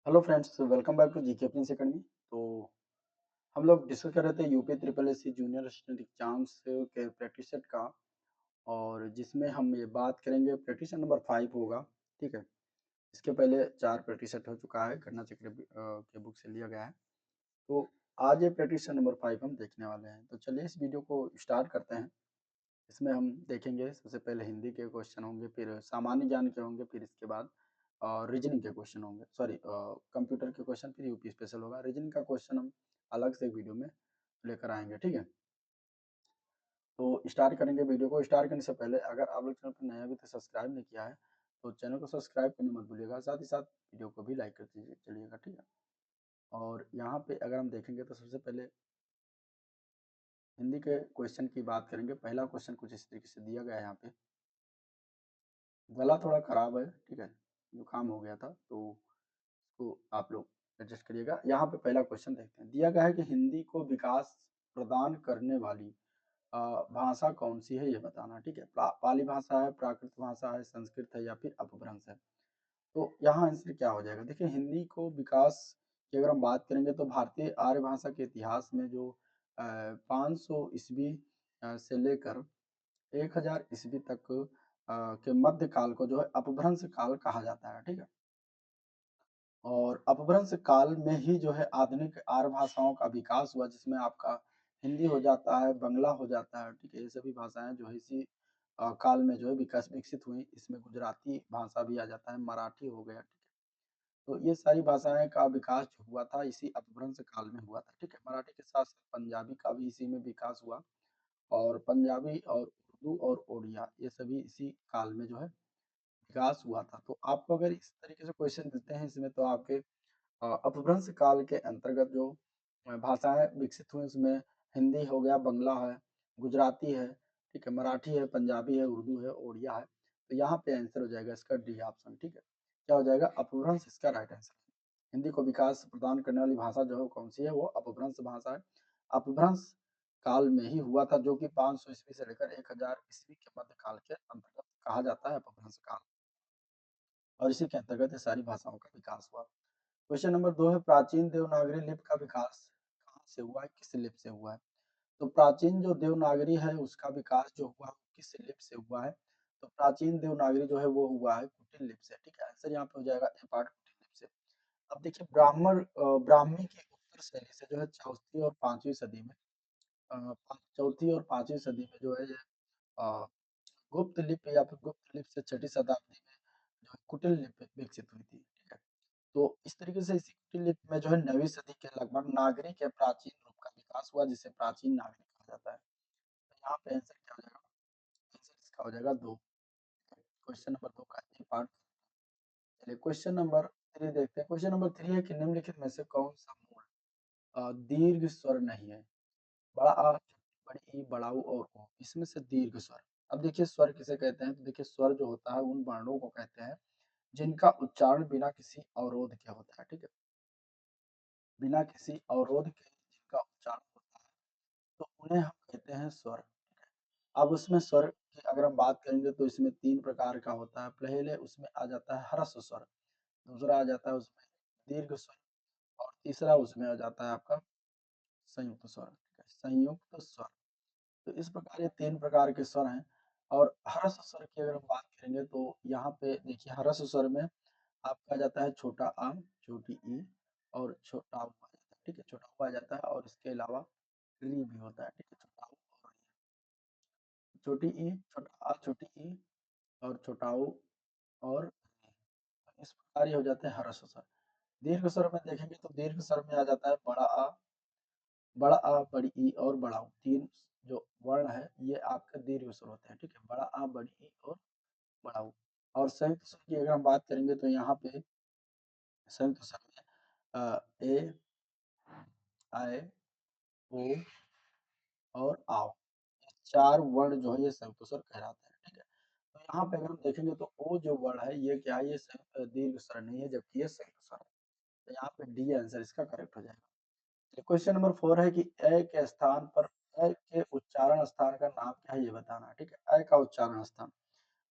Hello friends, welcome back to GK Prince Academy. तो हम लोग डिस्कस कर रहे थे UP triple S C junior assistant exams के प्रैक्टिस सेट का। और जिसमें हम ये बात करेंगे प्रैक्टिस सेट नंबर 5 होगा। ठीक है। इसके पहले 4 प्रैक्टिस सेट हो चुका है, गणना चक्र के बुक से लिया गया है। तो आज ये प्रैक्टिस सेट नंबर 5 हम देखने वाले हैं। तो चलिए इस वीडियो को स्टार्ट करते हैं। इसमें हम देखेंगे सबसे पहले हिंदी के क्वेश्चन होंगे, फिर सामान्य ज्ञान के होंगे, फिर इसके बाद रीजनिंग के क्वेश्चन होंगे, सॉरी कंप्यूटर के क्वेश्चन, फिर यूपी स्पेशल होगा। रीजनिंग का क्वेश्चन हम अलग से वीडियो में लेकर आएंगे। ठीक है। तो स्टार्ट करेंगे। वीडियो को स्टार्ट करने से पहले अगर आप लोग चैनल पर नया अभी तक सब्सक्राइब नहीं किया है तो चैनल को सब्सक्राइब करने मत भूलिएगा, साथ ही साथ वीडियो को भी लाइक कर दीजिए चलिएगा। ठीक है। और यहाँ पे अगर हम देखेंगे तो सबसे पहले हिंदी के क्वेश्चन की बात करेंगे। पहला क्वेश्चन कुछ इस तरीके से दिया गया है। यहाँ पे गला थोड़ा खराब है, ठीक है, जुकाम हो गया था, तो आप लोग एडजस्ट करिएगा। यहाँ पे पहला क्वेश्चन देखते हैं। दिया गया है कि हिंदी को विकास प्रदान करने वाली भाषा कौन सी है, ये बताना। ठीक है। पाली भाषा है, प्राकृत भाषा है, संस्कृत है, या फिर अपभ्रंश है। तो यहाँ आंसर क्या हो जाएगा? देखिए, हिंदी को विकास की अगर हम बात करेंगे तो भारतीय आर्य भाषा के इतिहास में जो 500 ईस्वी से लेकर 1000 ईस्वी तक के मध्य काल को जो है अपभ्रंश काल कहा जाता है। ठीक है। और अपभ्रंश काल में ही जो है आधुनिक आर्य भाषाओं का विकास हुआ, जिसमें आपका हिंदी हो जाता है, बंगला हो जाता है। ठीक है। ये सभी भाषाएं जो है इसी काल में जो है विकास विकसित हुई। इसमें गुजराती भाषा भी आ जाता है, मराठी हो गया। ठीक है। तो ये सारी भाषाएं का विकास जो हुआ था इसी अपभ्रंश काल में हुआ था। ठीक है। मराठी के साथ साथ पंजाबी का भी इसी में विकास हुआ। और पंजाबी और उर्दू और ओडिया ये सभी इसी काल में जो है विकास हुआ था। तो आपको अगर इस तरीके से क्वेश्चन देते हैं इसमें, तो आपके अपभ्रंश काल के अंतर्गत जो भाषाएं विकसित हुई उसमें हिंदी हो गया, बंगला है, गुजराती है, ठीक है, मराठी है, पंजाबी है, उर्दू है, ओडिया है। तो यहाँ पे आंसर हो जाएगा इसका डी ऑप्शन। ठीक है। क्या हो जाएगा? अपभ्रंश इसका राइट आंसर है। हिंदी को विकास प्रदान करने वाली भाषा जो है कौन सी है? वो अपभ्रंश भाषा है। अपभ्रंश काल में ही हुआ था, जो कि 500 ईस्वी से लेकर 1000 ईस्वी के मध्य काल के अंतर्गत कहा जाता है अपभ्रंश काल। और इसी के अंतर्गत ये सारी भाषाओं का विकास हुआ। क्वेश्चन नंबर 2 है, प्राचीन देवनागरी लिपि का विकास कहाँ से हुआ है, किस लिपि से हुआ है? तो प्राचीन जो देवनागरी है उसका विकास जो हुआ वो किस लिपि से हुआ है? तो प्राचीन देवनागरी जो है वो हुआ है कुटिल लिपि से। ठीक है। आंसर यहाँ पे हो जाएगा ए पार्ट, कुटिल लिपि से। अब देखिए, ब्राह्मी की उत्तर शैली से जो है चौथी और पांचवी सदी में चौथी और पांचवी सदी में जो है ये अ, गुप्त लिपि या फिर गुप्त लिपि से छठी शताब्दी में जो है कुटिल लिपि विकसित हुई थी। ठीक है। तो इस तरीके से इसी कुटिल लिपि में जो है 9वीं सदी के लगभग नागरी के प्राचीन रूप का विकास हुआ, जिसे प्राचीन नागरी कहा जाता है। तो यहाँ पे आंसर क्या हो जाएगा? आंसर इसका हो जाएगा 2। क्वेश्चन नंबर 2 का ए पार्ट। चलिए क्वेश्चन नंबर 3 देखते हैं। क्वेश्चन नंबर 3 है कि निम्नलिखित में से कौन सा मूल दीर्घ स्वर नहीं है? बड़ा आ, बड़ी ई, बड़ा ऊ और ओ, इसमें से दीर्घ स्वर। अब देखिए, स्वर किसे कहते हैं? तो देखिए, स्वर जो होता है उन वर्णों को कहते हैं जिनका उच्चारण बिना किसी अवरोध के होता है। ठीक है। बिना किसी अवरोध के जिनका उच्चारण होता है तो उन्हें हम कहते हैं स्वर। अब उसमें स्वर की अगर हम बात करेंगे तो इसमें 3 प्रकार का होता है। पहले उसमें आ जाता है ह्रस्व स्वर, दूसरा आ जाता है उसमें दीर्घ स्वर, और तीसरा उसमें आ जाता है आपका संयुक्त स्वर। ठीक है, संयुक्त स्वर। तो इस प्रकार ये 3 प्रकार के स्वर हैं। और ह्रस्व स्वर की अगर हम बात करेंगे तो यहाँ पे देखिए, ह्रस्व स्वर में आपका आ जाता है छोटा आ, छोटी ई और छोटा ऊ आ जाता है। ठीक है, छोटा ऊ आ जाता है और इसके अलावा री भी होता है। ठीक है, छोटा ऊ और छोटी ई, छोटा आ, छोटी ई और छोटा ऊ और री। इस प्रकार ये हो जाते हैं ह्रस्व स्वर। दीर्घ स्वर में देखेंगे तो दीर्घ स्वर में आ जाता है बड़ा आ, बड़ी ई और बड़ा ऊ। 3 जो वर्ण है ये आपके दीर्घ स्वर होते हैं। ठीक है, बड़ा आ, बड़ी ई और बड़ा ऊ। और संयुक्त स्वर की अगर हम बात करेंगे तो यहाँ पे संयुक्त स्वर में ए, आए, ओ और आओ, ये 4 वर्ण जो है ये संयुक्त स्वर कहलाते हैं। ठीक है। तो यहाँ पे अगर हम देखेंगे तो ओ जो वर्ण है ये क्या है? ये दीर्घ स्वर नहीं है, जबकि ये संयुक्त स्वर है। तो यहाँ पे डी आंसर इसका करेक्ट हो जाएगा। क्वेश्चन नंबर 4 है कि अ के स्थान पर अ के उच्चारण स्थान का नाम क्या है, ये बताना। ठीक है। अ का उच्चारण स्थान,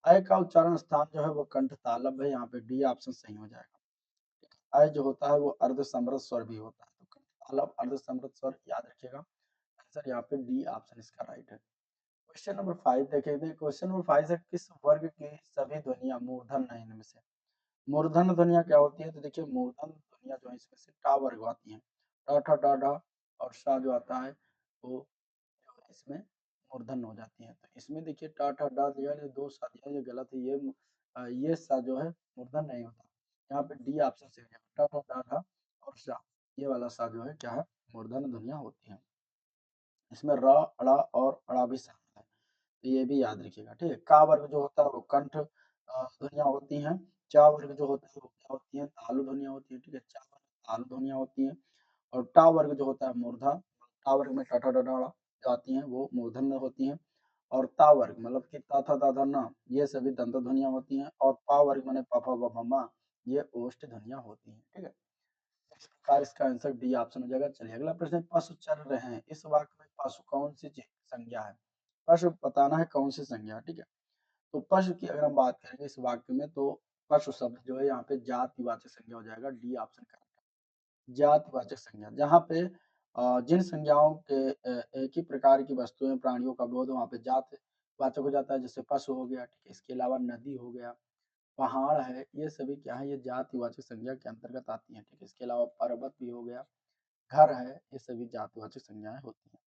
अ का उच्चारण स्थान जो है वो कंठ तालव्य है। यहाँ पे डी ऑप्शन सही हो जाएगा। अय जो होता है वो अर्धसमृत स्वर भी होता है। तो कंठतालव अर्धसमृत स्वर याद रखिएगा। आंसर यहाँ पे डी ऑप्शन इसका राइट है। क्वेश्चन नंबर 5 देखेंगे। क्वेश्चन नंबर 5 है किस वर्ग की सभी ध्वनियां मूर्धन हैं इनमें से? मूर्धन ध्वनियां क्या होती है? तो देखिए मूर्धन ध्वनियां जो है इसमें से टा वर्ग आती हैं। ट ठ ड ढ और श जो आता है वो जो है इसमें मूर्धन हो जाती है। तो इसमें देखिए ट ठ ड दिया है, दो सा दिया है, ये गलत है। ये सा जो है मूर्धन नहीं होता। यहाँ पे डी ऑप्शन सही है। ट ठ ड ढ और सा, ये वाला सा जो है क्या है? मूर्धन ध्वनियां होती हैं। इसमें र, ड़ और ड़ भी शामिल है। तो ये भी याद रखिएगा, ठीक है। का वर्ग जो होता है वो कंठ ध्वनियां होती हैं। चा वर्ग जो होता है वो क्या होती है? तालु ध्वनियां होती है, ठीक है। चा वर्ग तालु ध्वनियां होती हैं। और टा वर्ग जो होता है मूर्धा, टा वर्ग में ट ठ ड ढ ड़ जो आती हैं वो मूर्धन में होती हैं। और ता वर्ग मतलब कि ता था ता धा ना, ये सभी दंत ध्वनियां होती हैं। और पा वर्ग माने प फ ब भ म, ये ओष्ठ ध्वनियां होती हैं, ठीक है। इस प्रकार इसका आंसर डी ऑप्शन हो जाएगा। चलिए अगला प्रश्न है, पशु चर रहे हैं, इस वाक्य में पशु कौन सी संज्ञा है? पशु बताना है कौन सी संज्ञा, ठीक है। तो पशु की अगर हम बात करेंगे इस वाक्य में, तो पशु शब्द जो है यहाँ पे जातिवाचक संज्ञा हो जाएगा। डी ऑप्शन करेक्ट है। जातिवाचक संज्ञा, जहाँ पे जिन संज्ञाओं के एक ही प्रकार की वस्तुएं प्राणियों का बोध वहाँ पे जात वाचक हो जाता है। जैसे पशु हो गया, ठीक है। इसके अलावा नदी हो गया, पहाड़ है, ये सभी क्या है? ये जातिवाचक संज्ञा के अंतर्गत आती हैं, ठीक है। इसके अलावा पर्वत भी हो गया, घर है, ये सभी जातिवाचक संज्ञाएं होती हैं।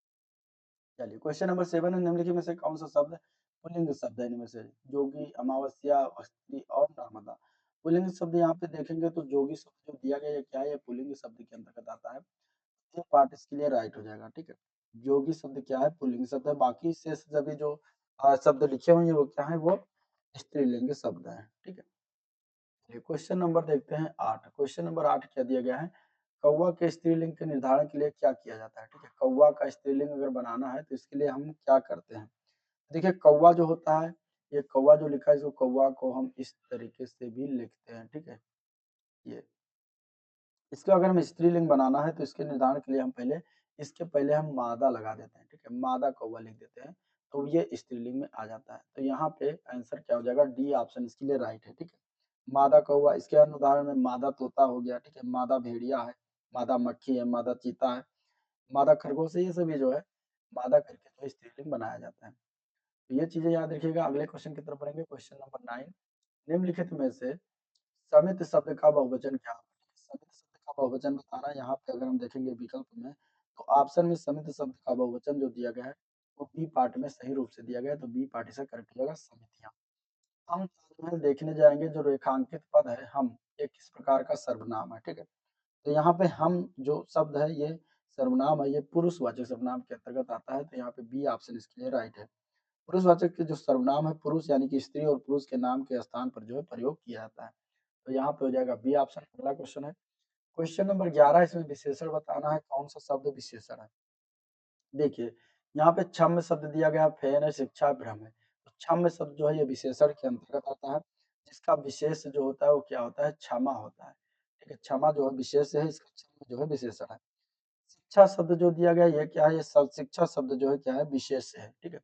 चलिए क्वेश्चन नंबर 7 है, निम्नलिखित में से कौन सा शब्द पुल्लिंग शब्द है इनमें से? जोगी, अमावस्या, स्त्री और नर्मदा। पुल्लिंग शब्द यहाँ पे देखेंगे तो जोगी शब्द जो दिया गया है क्या है? ये पुल्लिंग शब्द के अंतर्गत आता है। ये पार्ट इसके लिए राइट हो जाएगा, ठीक है। जोगी शब्द क्या है? पुल्लिंग शब्द है। बाकी शेष सभी जो शब्द लिखे हुए हैं वो क्या है? वो स्त्रीलिंग शब्द है, ठीक है। चलिए क्वेश्चन नंबर देखते हैं 8। क्वेश्चन नंबर 8 क्या दिया गया है? कौवा के स्त्रीलिंग के निर्धारण के लिए क्या किया जाता है? ठीक है, कौवा का स्त्रीलिंग अगर बनाना है तो इसके लिए हम क्या करते हैं? देखिए कौवा जो होता है, ये कौवा जो लिखा है, इसको कौवा को हम इस तरीके से भी लिखते हैं, ठीक है। ये इसका अगर हम स्त्रीलिंग बनाना है तो इसके निर्धारण के लिए हम इसके पहले हम मादा लगा देते हैं, ठीक है। मादा कौवा लिख देते हैं तो ये स्त्रीलिंग में आ जाता है। तो यहाँ पे आंसर क्या हो जाएगा? डी ऑप्शन इसके लिए राइट है, ठीक है। मादा कौवा, इसके अन्य उदाहरण में मादा तोता हो गया, ठीक है। मादा भेड़िया है, मादा मक्खी है, मादा चीता है, मादा खरगोश है, ये सभी जो है मादा करके जो स्त्रीलिंग बनाया जाता है। तो ये चीजें याद रखिएगा। अगले क्वेश्चन की तरफ बढ़ेंगे। क्वेश्चन नंबर 9, निम्नलिखित में से समित शब्द का बहुवचन क्या है? समित शब्द का बहुवचन बताना, यहाँ पे अगर हम देखेंगे विकल्प में, तो ऑप्शन में समित शब्द का बहुवचन जो दिया गया है वो बी पार्ट में सही रूप से दिया गया है। तो बी पार्ट इसका करेक्ट हो जाएगा, समितियां। हम ताजमहल देखने जाएंगे, जो रेखांकित पद है हम, ये किस प्रकार का सर्वनाम है? ठीक है। तो यहाँ पे हम जो शब्द है ये सर्वनाम है, ये पुरुषवाचक सर्वनाम के अंतर्गत आता है। तो यहाँ पे बी ऑप्शन इसके लिए राइट है। पुरुषवाचक के जो सर्वनाम है, पुरुष यानी कि स्त्री और पुरुष के नाम के स्थान पर जो है प्रयोग किया जाता है। तो यहाँ पे हो जाएगा बी ऑप्शन। अगला क्वेश्चन है क्वेश्चन नंबर 11, इसमें विशेषण बताना है, कौन सा शब्द विशेषण है? देखिए यहाँ पे छम्म शब्द दिया गया, फेन है, शिक्षा, भ्रम है। तो छम्म शब्द जो है ये विशेषण के अंतर्गत आता है, जिसका विशेष जो होता है वो क्या होता है? क्षमा होता है, ठीक है। क्षमा जो है विशेष है, इसका छम्म जो है विशेषण है। शिक्षा शब्द जो दिया गया ये क्या है? ये सब शिक्षा शब्द जो है क्या है? विशेष है, ठीक है।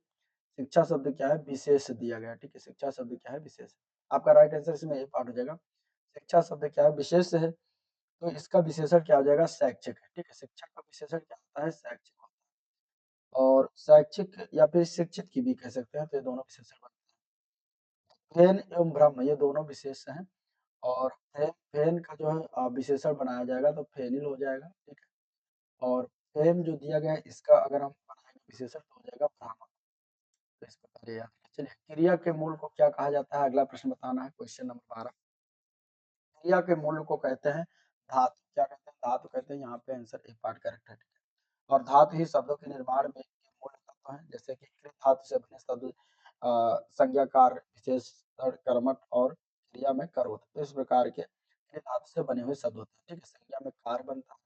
शिक्षा शब्द क्या है? विशेष दिया गया, ठीक है। शिक्षा शब्द क्या है? विशेष। आपका राइट आंसर इसमें ये पार्ट हो जाएगा। शिक्षा शब्द क्या है? विशेष है। तो इसका विशेषण क्या हो जाएगा? शैक्षिक है, ठीक है। शिक्षा का विशेषण क्या होता है? शैक्षिक होता है। और शैक्षिक या फिर शिक्षित की भी कह सकते हैं, तो ये दोनों विशेषण बनते हैं। फेन एवं ब्रह्म ये दोनों विशेष हैं। और फेन का जो है विशेषण बनाया जाएगा तो फेनिल हो जाएगा, ठीक है। और फेम जो दिया गया है इसका अगर हम बनाएंगे विशेषण तो हो जाएगा ब्राह्मण। तो इस प्रकार ये याद रखें। चलिए क्रिया के मूल को क्या कहा जाता है? अगला प्रश्न बताना है, क्वेश्चन नंबर 12। क्रिया के मूल को कहते हैं धातु। क्या कहते हैं? धातु कहते हैं। यहाँ पे आंसर ए पार्ट करेक्ट है, ठीक है। और धातु ही शब्दों के निर्माण में के मूल तत्व हैं। जैसे कि कृत धातु से बने शब्द संज्ञाकार, विशेषण, कर्मठ और क्रिया में कर होते हैं। तो इस प्रकार के कृत धातु से बने हुए शब्द होते हैं, ठीक है। संज्ञा में कार बनता है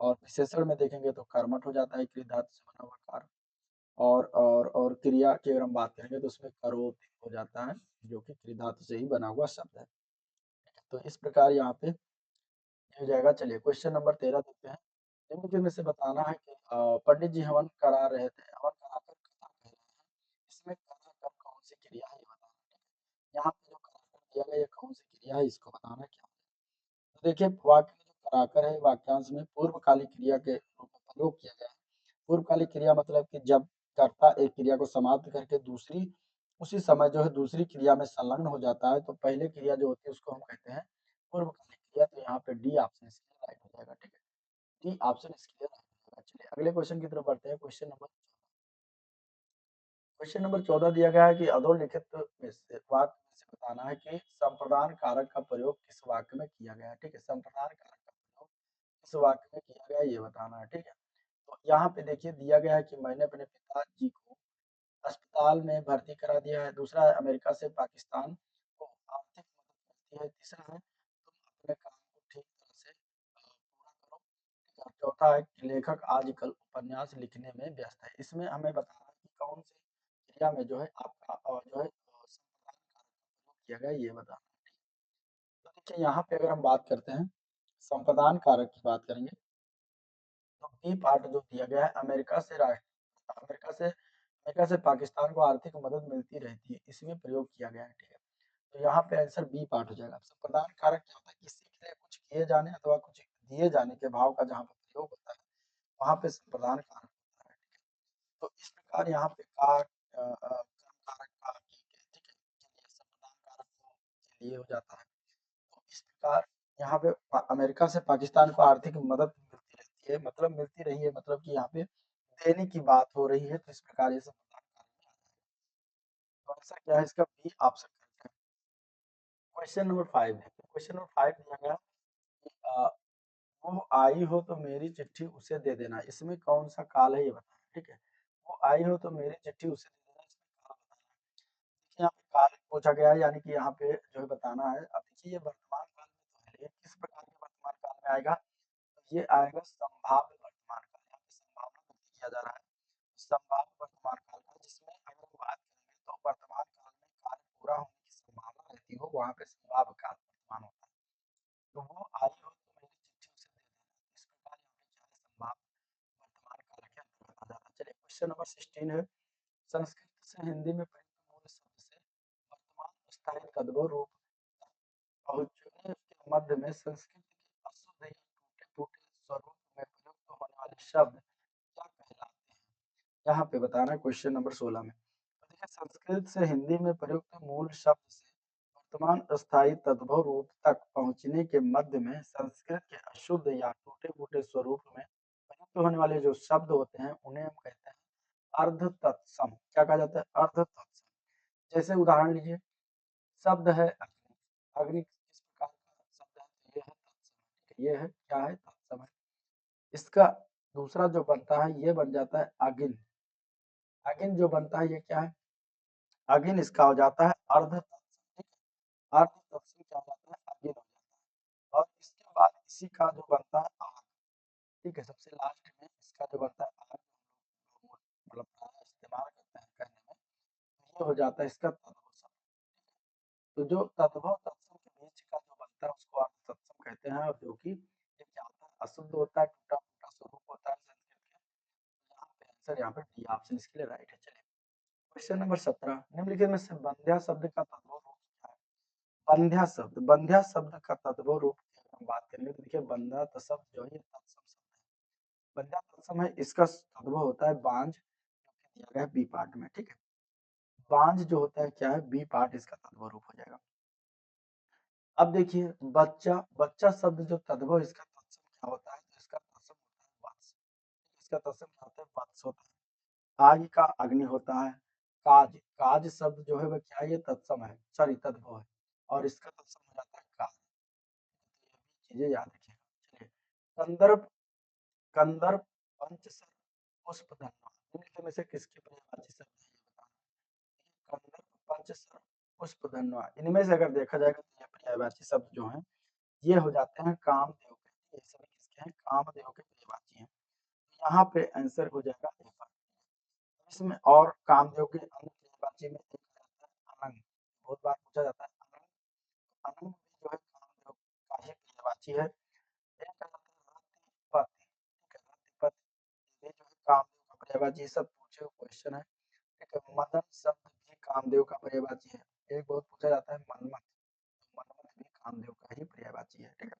और विशेषण में देखेंगे तो कर्मठ हो जाता है, कृत धातु से बना हुआ कार। और क्रिया की अगर हम बात करेंगे तो उसमें करोत हो जाता है, जो कि कृत धातु से ही बना हुआ शब्द है। तो इस प्रकार यहाँ पे हो जाएगा। चलिए क्वेश्चन नंबर 13 देखते हैं। निम्नलिखित में से बताना है कि पंडित जी हवन करा रहे थे, हवन कराकर कथा कह रहे हैं, इसमें कथा कर कौन सी क्रिया है ये बताना है, ठीक है। यहाँ पे जो कथा कर दिया गया ये कौन सी क्रिया है इसको बताना है क्या है। तो देखिए वाक्य में जो कराकर है वाक्यांश में पूर्वकालिक क्रिया के रूप में प्रयोग किया गया है। पूर्वकालिक क्रिया मतलब कि जब कर्ता एक क्रिया को समाप्त करके दूसरी उसी समय जो है दूसरी क्रिया में संलग्न हो जाता है तो पहले क्रिया जो होती है उसको हम कहते हैं पूर्वकालिक क्रिया। तो यहाँ पे डी ऑप्शन इसके लिए राइट हो जाएगा। ठीक है, डी ऑप्शन इसके लिए राइट हो जाएगा। चलिए अगले क्वेश्चन की तरफ बढ़ते हैं। क्वेश्चन नंबर 14 दिया गया है कि अधोलिखित में से वाक्य में से बताना है कि संप्रदान कारक का प्रयोग किस वाक्य में किया गया है। ठीक है, संप्रदान कारक का प्रयोग किस वाक्य में किया गया है ये बताना है। ठीक है, तो यहाँ पे देखिए दिया गया है कि मैंने अपने पिताजी को अस्पताल में भर्ती करा दिया है। दूसरा है अमेरिका से पाकिस्तान को आर्थिक मदद मिलती है। तीसरा है तुम अपने काम को ठीक तरह से पूरा करो। ठीक है, चौथा है कि लेखक आजकल उपन्यास लिखने में व्यस्त है। इसमें हमें बताना है कि कौन से क्रिया में जो है आपका जो है संप्रदान कारक का प्रयोग किया गया है ये बताना है। तो देखिए यहाँ पे अगर हम बात करते हैं संप्रदान कारक की बात करेंगे तो बी पार्ट जो दिया गया है अमेरिका से पाकिस्तान को आर्थिक मदद मिलती रहती है इसमें प्रयोग किया गया है। ठीक है, तो यहाँ पे आंसर बी पार्ट हो जाएगा। संप्रदान कारक क्या होता है, किसी के लिए कुछ किए जाने अथवा कुछ दिए जाने के भाव का जहाँ पे प्रयोग होता है वहां पे संप्रदान कारक होता है। ठीक है, तो इस प्रकार यहाँ पे कर्म कारक का ठीक है के लिए संप्रदान कारक के लिए हो जाता है। तो इस प्रकार यहाँ पे अमेरिका से पाकिस्तान को आर्थिक मदद मिलती रहती है मतलब मिलती रही है मतलब कि यहाँ पे देने की बात हो रही है। तो इस प्रकार ये संप्रदान कारक में आ जाएगा। तो आंसर क्या है इसका, बी ऑप्शन करेक्ट है। क्वेश्चन नंबर 5 है। क्वेश्चन नंबर 5 दिया गया कि वो आई हो तो मेरी चिट्ठी उसे दे देना। इसमें कौन सा काल है ये बताना। ठीक है, वो आई हो तो मेरी चिट्ठी उसे दे देना, इसमें काल बताना है। देखिए यहाँ पे काल पूछा गया है यानी कि यहाँ पे जो है बताना है। अब देखिए ये वर्तमान काल में तो है, ये किस प्रकार के वर्तमान काल में आएगा, तो ये आएगा संभाव्य वर्तमान काल। यहाँ पे संभावना व्यक्त किया जा रहा है संभाव्य वर्तमान काल का, जिसमें अगर हम बात करेंगे तो वर्तमान काल में कार्य पूरा होने की संभावना रहती हो वहां पे संभाव्य काल वर्तमान होता है। तो वो आई हो तो मेरी चिट्ठी उसे दे देना, इस प्रकार यहाँ पे क्या है संभाव्य वर्तमान काल के अंतर्गत आ जाता है। चलिए क्वेश्चन नंबर 16 है। संस्कृत से हिंदी में प्रयुक्त मूल शब्द से वर्तमान स्थायी तद्भव रूप पहुंचने के मध्य में संस्कृत के अशुद्ध या टूटे फूटे स्वरूप में प्रयुक्त होने वाले शब्द क्या कहलाते हैं, यहाँ पे बताना है क्वेश्चन नंबर 16 में। तो देखिए संस्कृत से हिंदी में प्रयुक्त मूल शब्द से वर्तमान अस्थायी तद्भव रूप तक पहुंचने के मध्य में संस्कृत के अशुद्ध या टूटे फूटे स्वरूप में प्रयुक्त होने वाले जो शब्द होते हैं उन्हें हम कहते हैं अर्ध तत्सम। क्या कहा जाता है, अर्ध तत्सम। जैसे उदाहरण लीजिए, शब्द है अग्नि। अग्नि किस प्रकार का शब्द है, तो ये है तत्सम। ठीक है, ये है क्या है, तत्सम है। इसका दूसरा जो बनता है ये बन जाता है अगिन। अगिन जो बनता है ये क्या है, अगिन इसका हो जाता है अर्ध तत्सम। ठीक है, अर्ध तत्सम क्या हो जाता है, अगिन हो जाता है। और इसके बाद इसी का जो बनता है आग। ठीक है, सबसे लास्ट में इसका जो बनता है आग, मतलब इस्तेमाल करते हैं कहने में, तो ये हो जाता है इसका तद्भव शब्द। तो जो तद्भव तत्सम के बीच का जो बनता है उसको अर्ध तत्सम कहते हैं। और जो कि ये क्या होता है, अशुद्ध होता है, टूटा फूटा स्वरूप होता है संस्कृत के। यहाँ पे आंसर यहाँ पे डी ऑप्शन इसके लिए राइट है। चलिए क्वेश्चन नंबर 17, निम्नलिखित में से बंध्या शब्द का तद्भव रूप क्या है। बंध्या शब्द का तद्भव रूप की अगर हम बात करेंगे तो देखिए बंध्या शब्द जो है ये तत्सम शब्द है। बंध्या तत्सम है, इसका तद्भव होता है बांझ, जो कि दिया गया है बी पार्ट में। ठीक है, बांझ जो होता है क्या है, बी पार्ट इसका तद्भव रूप हो जाएगा। अब देखिए बच्चा, बच्चा शब्द जो तद्भव इसका तत्सम क्या होता है, तो इसका तत्सम होता है वत्स। इसका तत्सम क्या होता है, वत्स होता है। आग का अग्नि होता है। काज, काज शब्द जो है वह क्या है, ये तत्सम है, सॉरी तद्भव है। और इसका तत्सम हो जाता है काज। तो ये भी चीजें याद रखिएगा। चलिए कंदर्प, कंदर्प पंचसर पुष्पधन्वा, निम्नलिखित में से किसके पर्यायवाची शब्द है ये बताना है। कंदर्प पंचसर पुष्पधन्वा, इनमें से अगर देखा जाएगा तो ये पर्यायवाची शब्द जो है ये हो जाते हैं कामदेव के। ये सभी किसके हैं, कामदेव के पर्यायवाची हैं। तो यहाँ पे आंसर हो जाएगा ए पर। इसमें और कामदेव के अन्य पर्यायवाची में एक आ जाता है अनंग, बहुत बार पूछा जाता है अनंग। अनंग भी जो है कामदेव का ही पर्यायवाची है। एक आ जाता है रतिपति। ठीक है, रतिपति ये जो है कामदेव का पर्यायवाची। ये सब पूछे हुए क्वेश्चन है। ठीक है, मदन शब्द भी कामदेव का पर्यायवाची है। एक बहुत पूछा जाता है मनमथ, तो मनमथ भी कामदेव का ही पर्यायवाची है। ठीक है,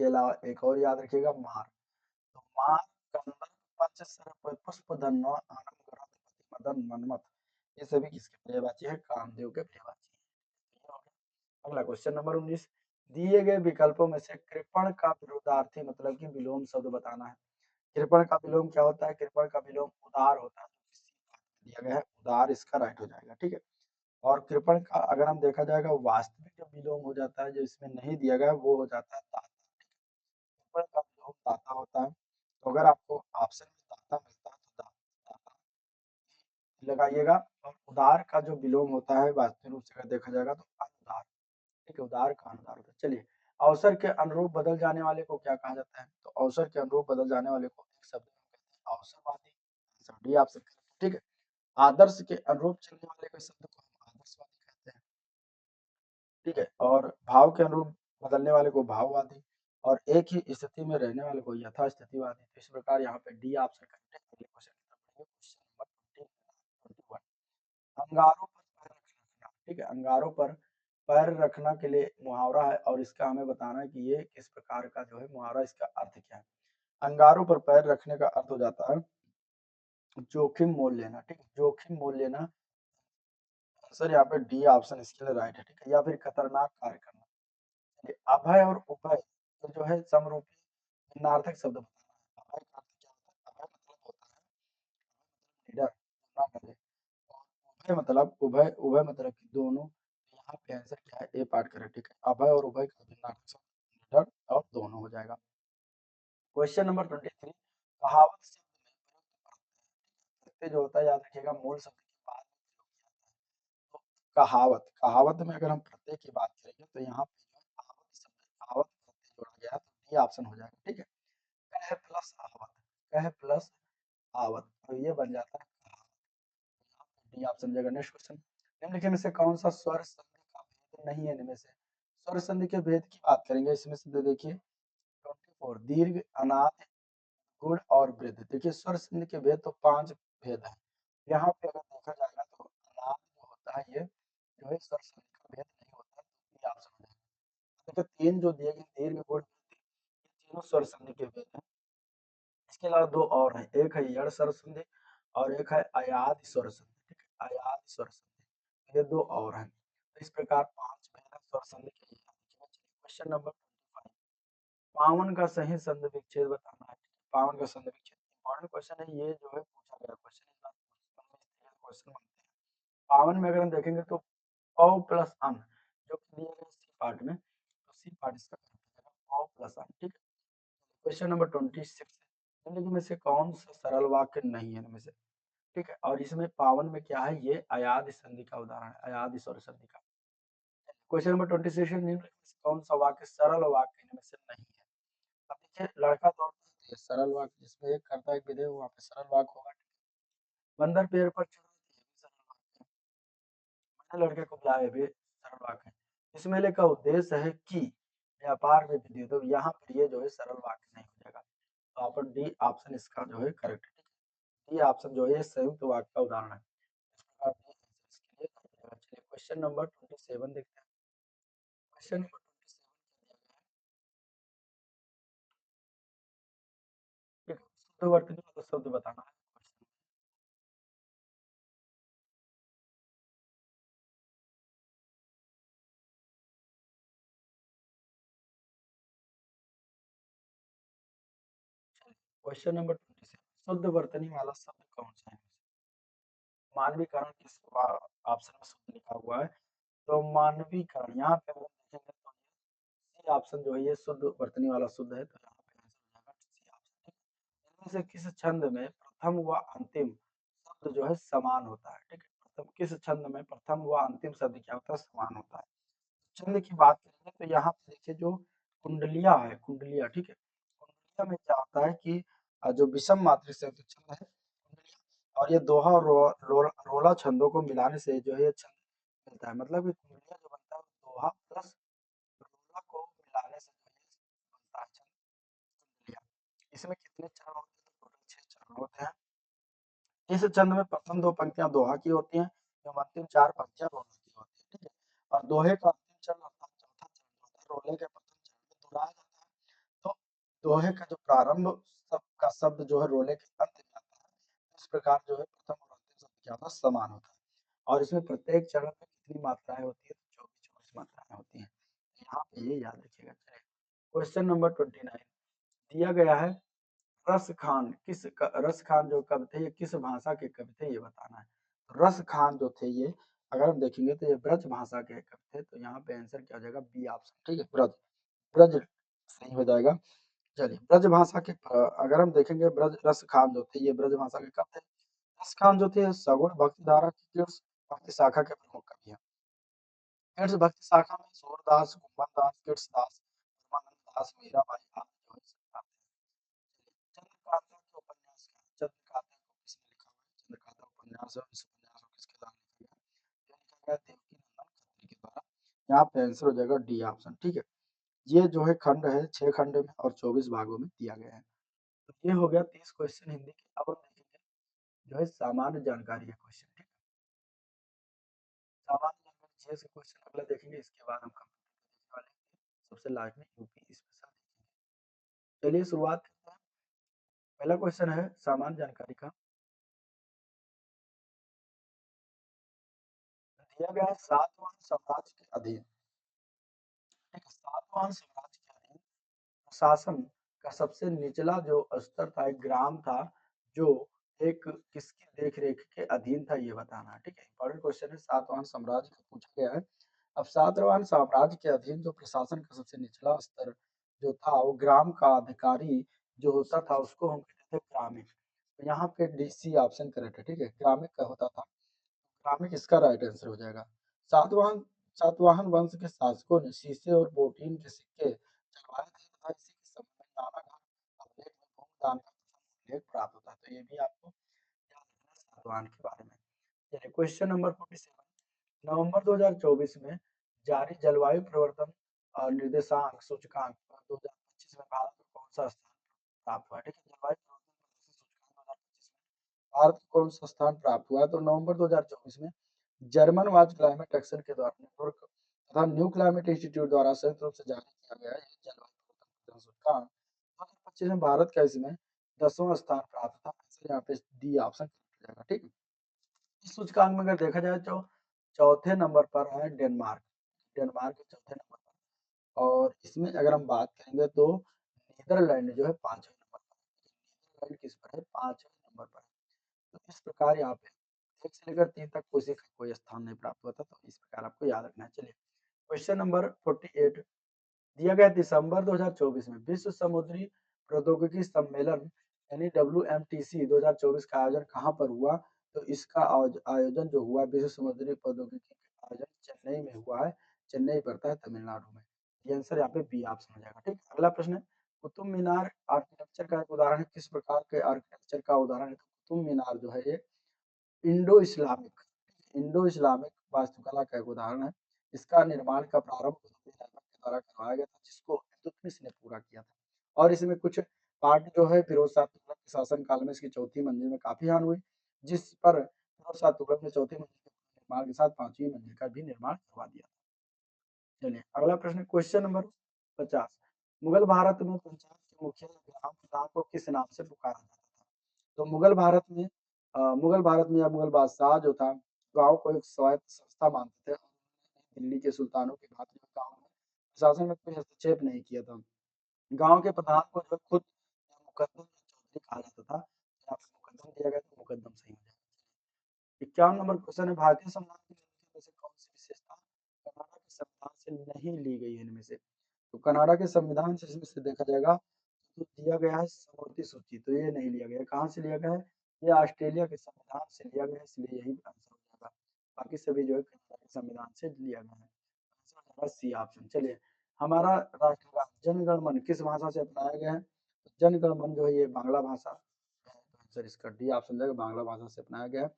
इसके अलावा एक और याद रखिएगा मार। तो मार, कंदर, पंच, सर, पुष्प, धन्वा, आनंद, ग्रंथ, पति, मदन, मनमथ, ये सभी किसके पर्यायवाची है? कामदेव के पर्यायवाची है। अगला क्वेश्चन नंबर 19, दिए गए विकल्पों में से कृपण का विरोधार्थी मतलब कि विलोम शब्द बताना है। कृपण का विलोम क्या होता है? कृपण का विलोम उदार होता है, दिया गया है उदार, इसका राइट हो जाएगा, ठीक है। और कृपण का अगर हम देखा जाएगा वास्तविक जो विलोम हो जाता है, जो इसमें नहीं दिया गया वो हो जाता है दाता। कृपण का विलोम दाता होता है। तो अगर आपको ऑप्शन में दाता मिलता है तो दाता लगाइएगा। और उदार का जो विलोम होता है वास्तविक रूप से अगर देखा जाएगा तो अनुदार, ठीक है, उदार का अनुदार होता है। चलिए, अवसर के अनुरूप बदल जाने वाले को क्या कहा जाता है? तो अवसर के अनुरूप बदल जाने वाले को एक शब्द में कहते हैं अवसरवादी। डी ऑप्शन, ठीक है। आदर्श के अनुरूप चलने वाले के शब्द को हम आदर्शवादी कहते हैं, ठीक है। और भाव के अनुरूप बदलने वाले को भाववादी, और एक ही स्थिति में रहने वाले को यथास्थितिवादी। तो इस प्रकार यहाँ पे डी ऑप्शन करेक्ट है। अगले क्वेश्चन की तरफ बढ़िए, क्वेश्चन नंबर 21, अंगारों पर पैर रखना, ठीक है। अंगारों पर पैर रखना के लिए मुहावरा है, और इसका हमें बताना है कि ये किस प्रकार का जो है मुहावरा, इसका अर्थ क्या है। अंगारों पर पैर रखने का अर्थ हो जाता है जोखिम मोल लेना, ठीक है, जोखिम मोल लेना। सर यहाँ पे डी ऑप्शन इसके लिए राइट है, ठीक है। या फिर खतरनाक कार्य करना। चलिए, अभय और उभय तो जो है समरूपी भिन्नार्थक शब्द बताना है। अभय का अर्थ क्या होता है? अभय मतलब होता है निडर, ना डरे। और उभय मतलब कि दोनों। यहाँ पे आंसर क्या है? ए पार्ट करेक्ट, ठीक है। अभय और उभय का भिन्नार्थक शब्द निडर और दोनों हो जाएगा। क्वेश्चन नंबर 23, कहावत शब्द में प्रयुक्त प्रत्यय जो होता है याद रखिएगा मूल शब्द के बाद में प्रयोग किया जाता है। तो कहावत में अगर हम प्रत्यय की बात करेंगे तो यहाँ पे जो है कहावत प्रत्यय जोड़ा गया है, तो डी ऑप्शन हो जाएगा, ठीक है। कह प्लस आवत, कह प्लस आवत, तो ये बन जाता है कहावत। डी ऑप्शन जाएगा। नेक्स्ट क्वेश्चन, निम्नलिखित में से कौन सा स्वर संधि का भेद नहीं है? इनमें से स्वर संधि के भेद की बात करेंगे, इसमें से तो देखिए 24 दीर्घ, अनाथ, गुण और वृद्ध। देखिए स्वर संधि के भेद तो 5 भेद है। यहाँ पे अगर देखा जाएगा तो अनाथ जो होता है ये जो है स्वर संधि का भेद नहीं होता है, तो ये ऑप्शन हो जाएगा। देखिए 3 जो दिए गए दीर्घ, गुण, वृद्धि, ये तीनों स्वर संधि के भेद हैं। इसके अलावा 2 और हैं, एक है यड़ स्वर संधि और एक है अयाद स्वर संधि, ठीक है, अयाद स्वर संधि। ये 2 और हैं। तो इस प्रकार 5 भेद हैं स्वर संधि के। क्वेश्चन नंबर 25, पावन का सही संधि विच्छेद बताना है। पावन का संधि विच्छेद इंपॉर्टेंट क्वेश्चन है, ये जो है पूछा गया क्वेश्चन, इस बार क्वेश्चन बनते हैं। पावन में अगर हम देखेंगे तो पौ प्लस अन जो कि दिया गया सी पार्ट में, तो सी पार्ट इसका पौ प्लस अन, ठीक है। क्वेश्चन नंबर 26, निम्नलिखित में से कौन सा सरल वाक्य नहीं है? इनमें से, ठीक है। और इसमें पावन में क्या है? ये अयाद संधि का उदाहरण है, अयाद स्वर संधि का। क्वेश्चन नंबर 26, निम्नलिखित में से कौन सा वाक्य सरल वाक्य इनमें से नहीं है? अब देखिए लड़का दौड़ता है तो ये सरल वाक्य, जिसमें एक करता है विधेय वहाँ पे सरल वाक्य होगा। बंदर पेड़ पर चढ़ा है, ये भी सरल वाक्य है। मैंने लड़के को बुलाया, ये भी सरल वाक्य है। इस मेले का उद्देश्य है कि व्यापार में वृद्धि हो, तो यहाँ पर ये जो है सरल वाक्य नहीं हो जाएगा। तो आप डी ऑप्शन इसका जो है करेक्ट है, ठीक है। डी ऑप्शन जो है ये संयुक्त वाक्य का उदाहरण है। इस प्रकार डी आंसर इसके लिए right रहेगा। चलिए क्वेश्चन नंबर 27 देखते हैं। क्वेश्चन नंबर 27 क्या दिया गया है? ठीक है, शुद्ध वर्तनी वाला शब्द बताना है क्वेश्चन। क्वेश्चन नंबर 27, शुद्ध वर्तनी वाला शब्द कौन सा है? मानवीकरण किस ऑप्शन में शुद्ध लिखा हुआ है? तो मानवीकरण यहाँ पे अगर हम देखेंगे तो सी ऑप्शन जो है ये शुद्ध वर्तनी वाला शुद्ध है, तो यहाँ पे आंसर हो जाएगा सी ऑप्शन, ठीक है। इनमें से किस छंद में प्रथम व अंतिम शब्द जो है समान होता है? ठीक है, प्रथम किस छंद में प्रथम व अंतिम शब्द क्या होता है? समान होता है। छंद की बात करेंगे तो यहाँ पे देखिए जो कुंडलिया है, कुंडलिया, ठीक है, कुंडलिया में क्या होता है कि जो विषम मात्रा से तो छंद है कुंडलिया, और ये दोहा और रोला छंदों को मिलाने से जो है ये छंद मिलता है। मतलब कि कुंडलिया जो बनता है वो दोहा प्लस रोला को मिलाने से जो है बनता है छंद कुंडलिया। इसमें कितने चरण होते हैं? तो टोटल 6 चरण होते हैं। इस छंद में प्रथम 2 पंक्तियां दोहा की होती हैं एवं अंतिम 4 पंक्तियां रोला की होती है, ठीक है। और दोहे का अंतिम चरण अर्थात चौथा चरण जो होता है रोले के प्रथम चरण में दोहराया जाता है। दोहे का जो प्रारंभ का शब्द जो है रोले के अंत में आता है, इस प्रकार जो है प्रथम और अंतिम शब्द क्या होता है, समान होता है। और इसमें प्रत्येक चरण में कितनी मात्राएं होती है, तो 24 मात्राएं होती हैं। यहाँ पे ये याद रखिएगा। चलिए क्वेश्चन नंबर 29 दिया गया है, रस खान रस खान जो कवि थे ये किस भाषा के कवि थे, ये बताना है। तो रस खान जो थे ये, अगर हम देखेंगे तो ये ब्रज भाषा के कवि थे, तो यहाँ पे आंसर क्या हो जाएगा, बी ऑप्शन, ठीक है, ब्रज। ब्रज सही हो जाएगा। चलिए ब्रज भाषा के अगर हम देखेंगे, ब्रज रस खान जो थे ये ब्रज भाषा के कवि थे। रस खान जो थे सगुण भक्ति धारा की कृष्ण भक्ति शाखा के प्रमुख कवि हैं। कृष्ण भक्ति शाखा में सूरदास, कुंभन दास, कृष्णदास, परमानंद दास, मीराबाई आदि जो है सब आते हैं। चंद्रकांता के उपन्यास का, चंद्रकांता को किसने लिखा हुआ है, चंद्रकांता उपन्यास है, इस उपन्यास को किसके द्वारा लिखा गया, ये लिखा गया देवकी नंदन खत्री के द्वारा। यहाँ पे आंसर हो जाएगा डी ऑप्शन, ठीक है। ये जो है खंड है 6 खंड में और 24 भागों में दिया गया है। तो ये हो गया 30 क्वेश्चन हिंदी के। अब हम देखेंगे जो है सामान्य जानकारी के क्वेश्चन, ठीक है। सामान्य जानकारी जीएस के क्वेश्चन अगला देखेंगे, इसके बाद हम कंप्यूटर देखने वाले हैं, सबसे लास्ट में यूपी स्पेशल देखेंगे। चलिए शुरुआत करते हैं। पहला क्वेश्चन है सामान्य जानकारी का, दिया गया है सातवाहन साम्राज्य के अधीन, ठीक है, सातवाहन साम्राज्य के अधीन शासन का सबसे निचला जो स्तर था, एक ग्राम था, जो एक किसकी देखरेख के अधीन था, ये बताना है, ठीक है। इंपॉर्टेंट क्वेश्चन है, सातवाहन साम्राज्य का पूछा गया है। अब सातवाहन साम्राज्य के अधीन जो प्रशासन का सबसे निचला स्तर जो था, वो ग्राम का अधिकारी जो होता था उसको हम कहते थे ग्रामीण। तो यहाँ पे डीसी ऑप्शन करेक्ट है, ठीक है, ग्रामीण का होता था। ग्रामीण इसका राइट आंसर हो जाएगा। सातवाहन सातवाहन वंश के शासकों ने शीशे और बोटीन के सिक्के चलवाए थे तथा इसी के समय में नाना घाट अभिलेख में भूमि दान का प्रथम उल्लेख प्राप्त होता है। तो ये भी आपको याद रखना है सातवाहन के बारे में। चलिए क्वेश्चन नंबर 47 नवंबर 2024 में जारी जलवायु परिवर्तन निर्देशांक सूचकांक 2025 में भारत को कौन सा स्थान प्राप्त हुआ है, ठीक है। जलवायु परिवर्तन प्रदर्शन सूचकांक 2025 में भारत को कौन सा स्थान प्राप्त हुआ है, तो नवंबर 2024 में जर्मन वाच क्लाइमेट एक्शन के द्वारा नेटवर्क तथा न्यू क्लाइमेट इंस्टीट्यूट द्वारा संयुक्त रूप से जारी किया गया है। ये जलवायु परिवर्तन सूचकांक 2025 में भारत का इसमें 10वां स्थान प्राप्त था। आंसर यहाँ पे डी ऑप्शन हो जाएगा, ठीक है। इस सूचकांक में अगर देखा जाए तो चौथे नंबर पर है डेनमार्क। डेनमार्क चौथे नंबर पर, और इसमें अगर हम बात करेंगे तो नीदरलैंड जो है 5वें नंबर पर है। नीदरलैंड किस पर है, 5वें नंबर पर है। तो इस प्रकार यहाँ पे 1 से लेकर 3 तक किसी का कोई स्थान नहीं प्राप्त हुआ था, तो इस प्रकार आपको याद रखना है। चलिए क्वेश्चन नंबर 48 दिया गया दिसंबर 2024 में विश्व समुद्री प्रौद्योगिकी सम्मेलन यानी WMTC 2024 का आयोजन कहाँ पर हुआ, तो इसका आयोजन जो हुआ विश्व समुद्री प्रौद्योगिकी का आयोजन चेन्नई में हुआ है। चेन्नई पड़ता है तमिलनाडु में। ये आंसर यहाँ पे बी ऑप्शन हो जाएगा, ठीक। अगला प्रश्न है, कुतुब मीनार आर्किटेक्चर का एक उदाहरण है, किस प्रकार के आर्किटेक्चर का उदाहरण है, तो कुतुब मीनार जो है ये इंडो इस्लामिक वास्तुकला का एक उदाहरण है। इसका निर्माण का प्रारंभ कुतुब ऐबक के द्वारा करवाया गया था, जिसको इल्तुतमिश ने पूरा किया था। और इसमें कुछ पार्ट जो है फिरोज शाह तुगलक के शासन काल में इसकी चौथी मंजिल में काफी हानि हुई, जिस पर फिरोज शाह तुगलक ने चौथी मंजिल के निर्माण के साथ 5वीं मंजिल का भी निर्माण करवा दिया। चलिए अगला प्रश्न क्वेश्चन नंबर 50 मुगल भारत में पंचायत के मुखिया ग्राम प्रधान को किस नाम से पुकारा जाता था, तो मुगल भारत में या मुगल बादशाह जो था, गांव को एक स्वायत्त संस्था मानते थे। दिल्ली के सुल्तानों के बाद जो गांव में प्रशासन में कोई हस्तक्षेप नहीं किया था। गांव के प्रधान को जो खुद मुकद्दम या चौधरी कहा जाता था। यहाँ पे मुकद्दम दिया गया तो मुकद्दम सही हो जाएगा। 51 नंबर क्वेश्चन है, भारतीय संविधान की निम्नलिखित में से कौन सी विशेषता कनाडा के संविधान से नहीं ली गई है इनमें से, तो कनाडा के संविधान से इसमें से देखा जाएगा तो दिया गया है समवर्ती सूची, तो ये नहीं लिया गया है। कहाँ से लिया गया है, ये ऑस्ट्रेलिया के संविधान से लिया गया है, इसलिए यही आंसर हो जाएगा। बाकी सभी जो है कनाडा के संविधान से लिया गया है। आंसर हो जाएगा सी ऑप्शन। चलिए हमारा राष्ट्रगान जन गण मन किस भाषा से अपनाया गया है, तो जन गण मन जो है ये बांग्ला भाषा है, तो आंसर इसका डी ऑप्शन जाएगा, बांग्ला भाषा से अपनाया गया है।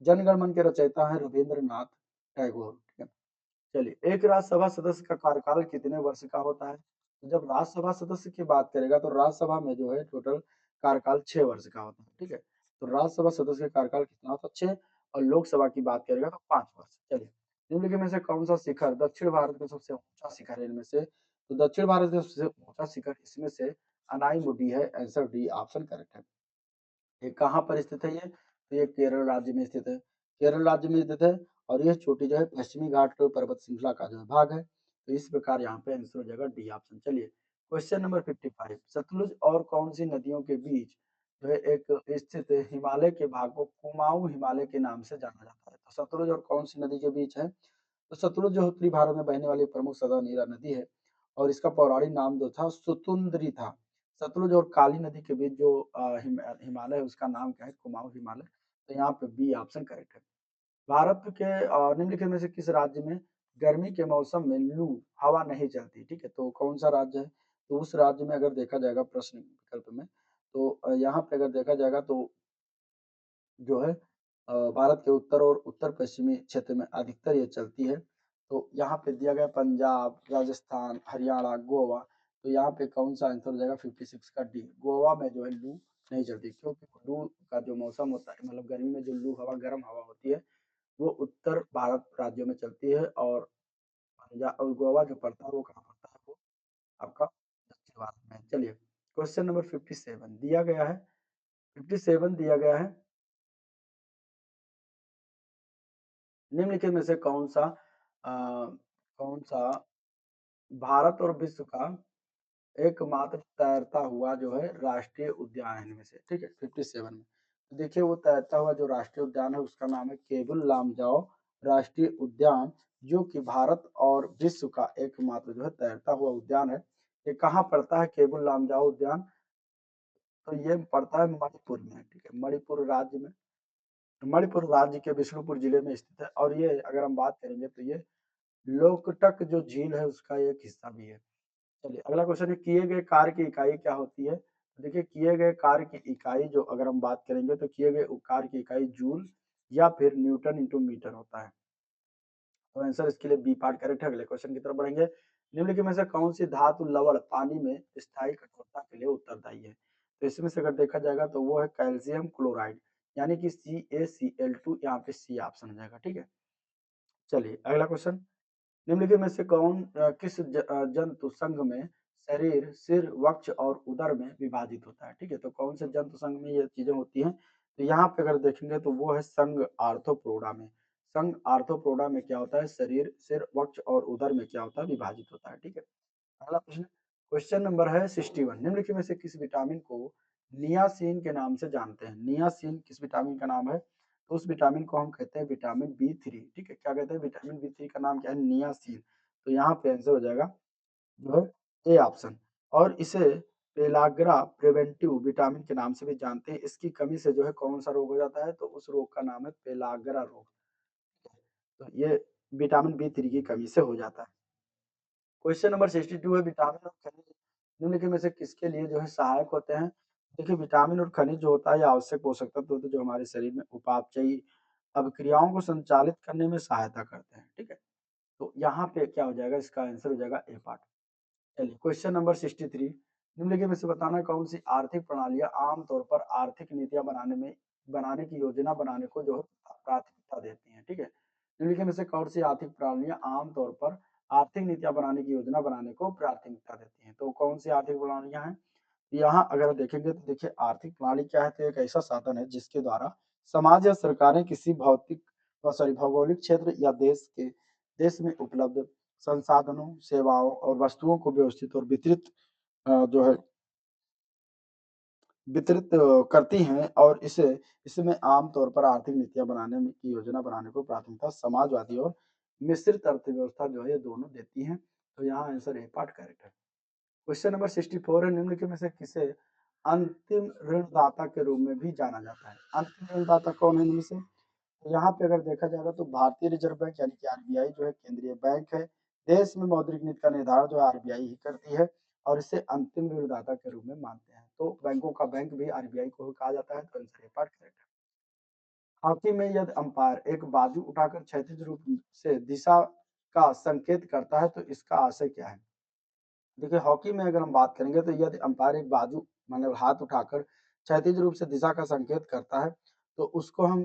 जन गण मन के रचयिता है रविंद्रनाथ टैगोर, ठीक है। चलिए एक राज्यसभा सदस्य का कार्यकाल कितने वर्ष का होता है, तो जब राज्यसभा सदस्य की बात करेगा तो राज्यसभा में जो है टोटल कार्यकाल 6 वर्ष का होता है, ठीक है। तो राज्यसभा सदस्य का कार्यकाल कितना होता है, 6, और लोकसभा की बात करेगा तो 5 वर्ष। चलिए निम्नलिखित में से कौन सा शिखर दक्षिण भारत का सबसे ऊंचा शिखर है इनमें से, तो दक्षिण भारत का सबसे ऊंचा शिखर इसमें से अनाईमुडी है, आंसर डी ऑप्शन करेक्ट है। ये कहाँ पर स्थित है ये? तो ये केरल राज्य में स्थित है। केरल राज्य में स्थित है और यह चोटी जो है पश्चिमी घाट पर्वत श्रृंखला का जो है भाग है। तो इस प्रकार यहाँ पे आंसर हो जाएगा डी ऑप्शन। चलिए क्वेश्चन नंबर 55, सतलुज और कौन सी नदियों के बीच जो है एक स्थित हिमालय के भाग को कुमाऊं हिमालय के नाम से जाना जाता है। तो सतलुज और कौन सी नदी के बीच है? तो सतलुज जो उत्तरी भारत में बहने वाली प्रमुख सदा नीरा नदी है और इसका पौराणिक नाम जो था सुतुंद्री था। सतलुज और काली नदी के बीच जो हिमालय है उसका नाम क्या है? कुमाऊं हिमालय। तो यहाँ पे बी ऑप्शन करेक्ट है। भारत के निम्नलिखित में से किस राज्य में गर्मी के मौसम में लू हवा नहीं चलती? ठीक है, तो कौन सा राज्य है? तो उस राज्य में अगर देखा जाएगा प्रश्न विकल्प में, तो यहाँ पे अगर देखा जाएगा तो जो है भारत के उत्तर और उत्तर पश्चिमी क्षेत्र में अधिकतर ये चलती है। तो यहाँ पे दिया गया पंजाब, राजस्थान, हरियाणा, गोवा। तो यहाँ पे कौन सा आंसर हो जाएगा? 56 का डी। गोवा में जो है लू नहीं चलती, क्योंकि लू का जो मौसम होता है, मतलब गर्मी में जो लू हवा गर्म हवा होती है वो उत्तर भारत राज्यों में चलती है और पंजाब और गोवा जो पड़ता है वो कहाँ पड़ता है? वो आपका दक्षिण भारत में। चलिए क्वेश्चन नंबर 57 दिया गया है। 57 दिया गया है, निम्नलिखित में से कौन सा भारत और विश्व का एकमात्र तैरता हुआ जो है राष्ट्रीय उद्यान है इनमें से? ठीक है, 57 में तो देखिए वो तैरता हुआ जो राष्ट्रीय उद्यान है उसका नाम है केबुल लामजाओ राष्ट्रीय उद्यान, जो कि भारत और विश्व का एकमात्र जो है तैरता हुआ उद्यान है। ये कहाँ पड़ता है केबुल लामजाओ उद्यान? तो ये पड़ता है मणिपुर में। ठीक है, मणिपुर राज्य में, मणिपुर राज्य के बिष्णुपुर जिले में स्थित है और ये अगर हम बात करेंगे तो ये लोकटक जो झील है उसका एक हिस्सा भी है। चलिए अगला क्वेश्चन है, किए गए कार्य की इकाई क्या होती है? तो देखिए किए गए कार्य की इकाई जो अगर हम बात करेंगे तो किए गए कार्य की इकाई जूल या फिर न्यूटन इंटू मीटर होता है। तो आंसर इसके लिए बी पार्ट करेक्ट है। अगले क्वेश्चन की तरफ बढ़ेंगे, निम्नलिखित में से कौन सी धातु लवण पानी में स्थायी कठोरता के लिए उत्तरदायी है? तो इसमें से अगर देखा जाएगा तो वो है कैल्शियम क्लोराइड, यानी कि CaCl2, यहाँ पे सी ऑप्शन हो जाएगा। ठीक है, चलिए अगला क्वेश्चन, निम्नलिखित में से किस जंतु संघ में शरीर सिर वक्ष और उदर में विभाजित होता है? ठीक है, तो कौन से जंतु संघ में ये चीजें होती हैं? तो यहाँ पे अगर देखेंगे तो वो है संघ आर्थ्रोपोडा में। संघ आर्थ्रोपोडा में क्या होता है? शरीर सिर वक्ष और उदर में क्या होता है? विभाजित होता है। ठीक है, अगला प्रश्न, क्वेश्चन नंबर है 61, निम्नलिखित में से किस विटामिन को नियासिन के नाम से जानते हैं? नियासिन किस विटामिन का नाम है? तो उस विटामिन को हम कहते हैं विटामिन B3। ठीक है, क्या कहते हैं? विटामिन B3 का नाम क्या है? नियासिन। तो यहाँ पे आंसर हो जाएगा जो है ए ऑप्शन। और इसे पेलाग्रा प्रिवेंटिव विटामिन के नाम से भी जानते हैं। इसकी कमी से जो है कौन सा रोग हो जाता है? तो उस रोग का नाम है पेलाग्रा रोग। तो ये विटामिन B3 की कमी से हो जाता है। क्वेश्चन नंबर 62 है, विटामिन और खनिज निम्नलिखित में से किसके लिए जो है सहायक होते हैं? देखिए विटामिन और खनिज जो होता है ये आवश्यक पोषक तत्व होते हैं जो हमारे शरीर में उपापचयी अभिक्रियाओं को संचालित करने में सहायता करते हैं। ठीक है, तो यहाँ पे क्या हो जाएगा? इसका आंसर हो जाएगा ए पार्ट। चलिए क्वेश्चन नंबर 63, निम्नलिखित में से बताना कौन सी आर्थिक प्रणालियां आमतौर पर आर्थिक नीतियां बनाने की योजना बनाने को जो है प्राथमिकता देती हैं? ठीक है, निम्नलिखित में से कौन सी आर्थिक प्रणालियां आमतौर पर आर्थिक नीतियां बनाने की योजना बनाने को प्राथमिकता देती हैं? तो कौन सी आर्थिक प्रणालियां हैं? यहाँ अगर देखेंगे तो देखिए आर्थिक प्रणाली क्या है? तो एक ऐसा साधन है जिसके द्वारा समाज या सरकारें किसी भौगोलिक क्षेत्र या देश में उपलब्ध संसाधनों, सेवाओं और वस्तुओं को व्यवस्थित और जो है वितरित करती हैं और इसे इसमें आम तौर पर आर्थिक नीतियां बनाने में की योजना बनाने को प्राथमिकता समाजवादी और मिश्रित अर्थव्यवस्था जो है ये दोनों देती हैं। तो यहाँ आंसर ए पार्ट करेक्ट है। क्वेश्चन नंबर 64 है, निम्नलिखित में से किसे अंतिम ऋणदाता के रूप में भी जाना जाता है? अंतिम ऋणदाता कौन है इनमें से? तो यहाँ पे अगर देखा जाएगा तो भारतीय रिजर्व बैंक यानी कि आरबीआई जो है केंद्रीय बैंक है। देश में मौद्रिक नीति का निर्धारण जो है आरबीआई ही करती है और इसे अंतिम ऋणदाता के रूप में मानते हैं। तो बैंकों का बैंक भी आरबीआई को कहा जाता है। तो आंसर ए पार्ट करेक्ट है। हॉकी में यदि अंपायर एक बाजू उठाकर क्षैतिज रूप से दिशा का संकेत करता है तो इसका आशय क्या है? देखिए हॉकी में अगर हम बात करेंगे तो यदि अंपायर एक बाजू मतलब हाथ उठाकर क्षैतिज रूप से दिशा का संकेत करता है तो उसको हम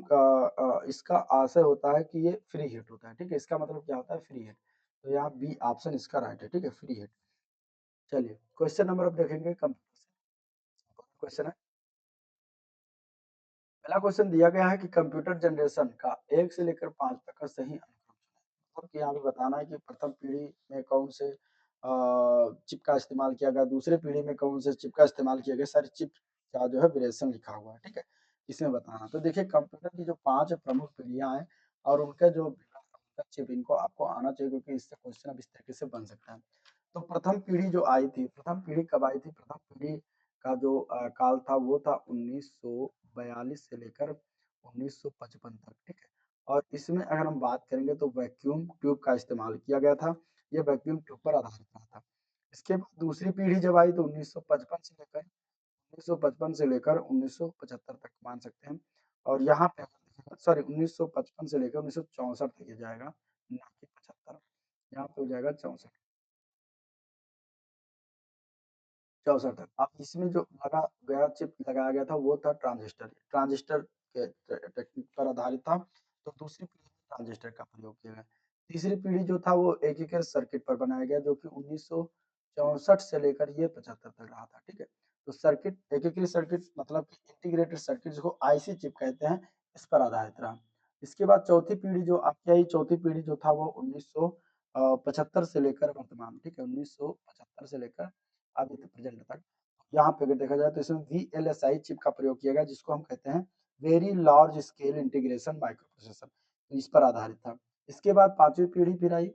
इसका आशय होता है कि ये फ्री हिट होता है। ठीक है, इसका मतलब क्या होता है? Free hit. तो यहाँ बी ऑप्शन इसका राइट है। ठीक है, फ्री हिट। चलिए क्वेश्चन नंबर अब देखेंगे, क्वेश्चन है, पहला क्वेश्चन दिया गया है कि कंप्यूटर जनरेशन का 1 से लेकर 5 तक का सही अनुक्रम चुनें। मतलब कि यहाँ पे बताना है कि प्रथम पीढ़ी में कौन से चिप का इस्तेमाल किया गया, दूसरे पीढ़ी में कौन से चिप का इस्तेमाल किया गया, सारी चिप का जो है वेरिएशन लिखा हुआ है, ठीक है? इसमें बताना। तो देखिए कंप्यूटर की जो 5 प्रमुख पीढ़ियाँ हैं और उनका जो चिप इनको आपको आना चाहिए क्योंकि इससे क्वेश्चन अब इस तरीके से बन सकता है। तो प्रथम पीढ़ी जो आई थी, प्रथम पीढ़ी कब आई थी? प्रथम पीढ़ी का जो काल था वो था 1942 से लेकर 1955 तक, ठीक है? और इसमें अगर हम बात करेंगे तो वैक्यूम ट्यूब का इस्तेमाल किया गया था। ये वैक्यूम ट्यूब पर आधारित रहा था। इसके बाद दूसरी पीढ़ी जब आई तो 1955 से लेकर 1975 तक मान सकते हैं। और यहाँ पे सॉरी 1955 से लेकर 1964 तक ये जाएगा, ना कि 75। यहाँ पे हो जाएगा 64। 64 तक। अब इसमें जो लगा गया चिप लगाया गया था वो था ट्रांजिस्टर। ट्रांजिस्टर के टेक्निक पर आधारित था। तो दूसरी पीढ़ी में ट्रांजिस्टर का प्रयोग किया गया। तीसरी पीढ़ी जो था वो एकीकृत सर्किट पर बनाया गया जो कि 1964 से लेकर ये 75 तक रहा था, ठीक है? तो सर्किट एकीकृत सर्किट मतलब कि इंटीग्रेटेड सर्किट जिसको आईसी चिप कहते हैं, इस पर आधारित रहा। इसके बाद चौथी पीढ़ी जो आपकी आई, चौथी पीढ़ी जो था वो 1975 से लेकर वर्तमान, ठीक है? 1975 से लेकर अभी तक प्रेजेंट तक। यहाँ पे अगर देखा जाए तो इसमें वीएलएसआई चिप का प्रयोग किया गया जिसको हम कहते हैं very large scale integration micro processor, तो इस पर आधारित था। इसके बाद पांचवी पीढ़ी फिर आई,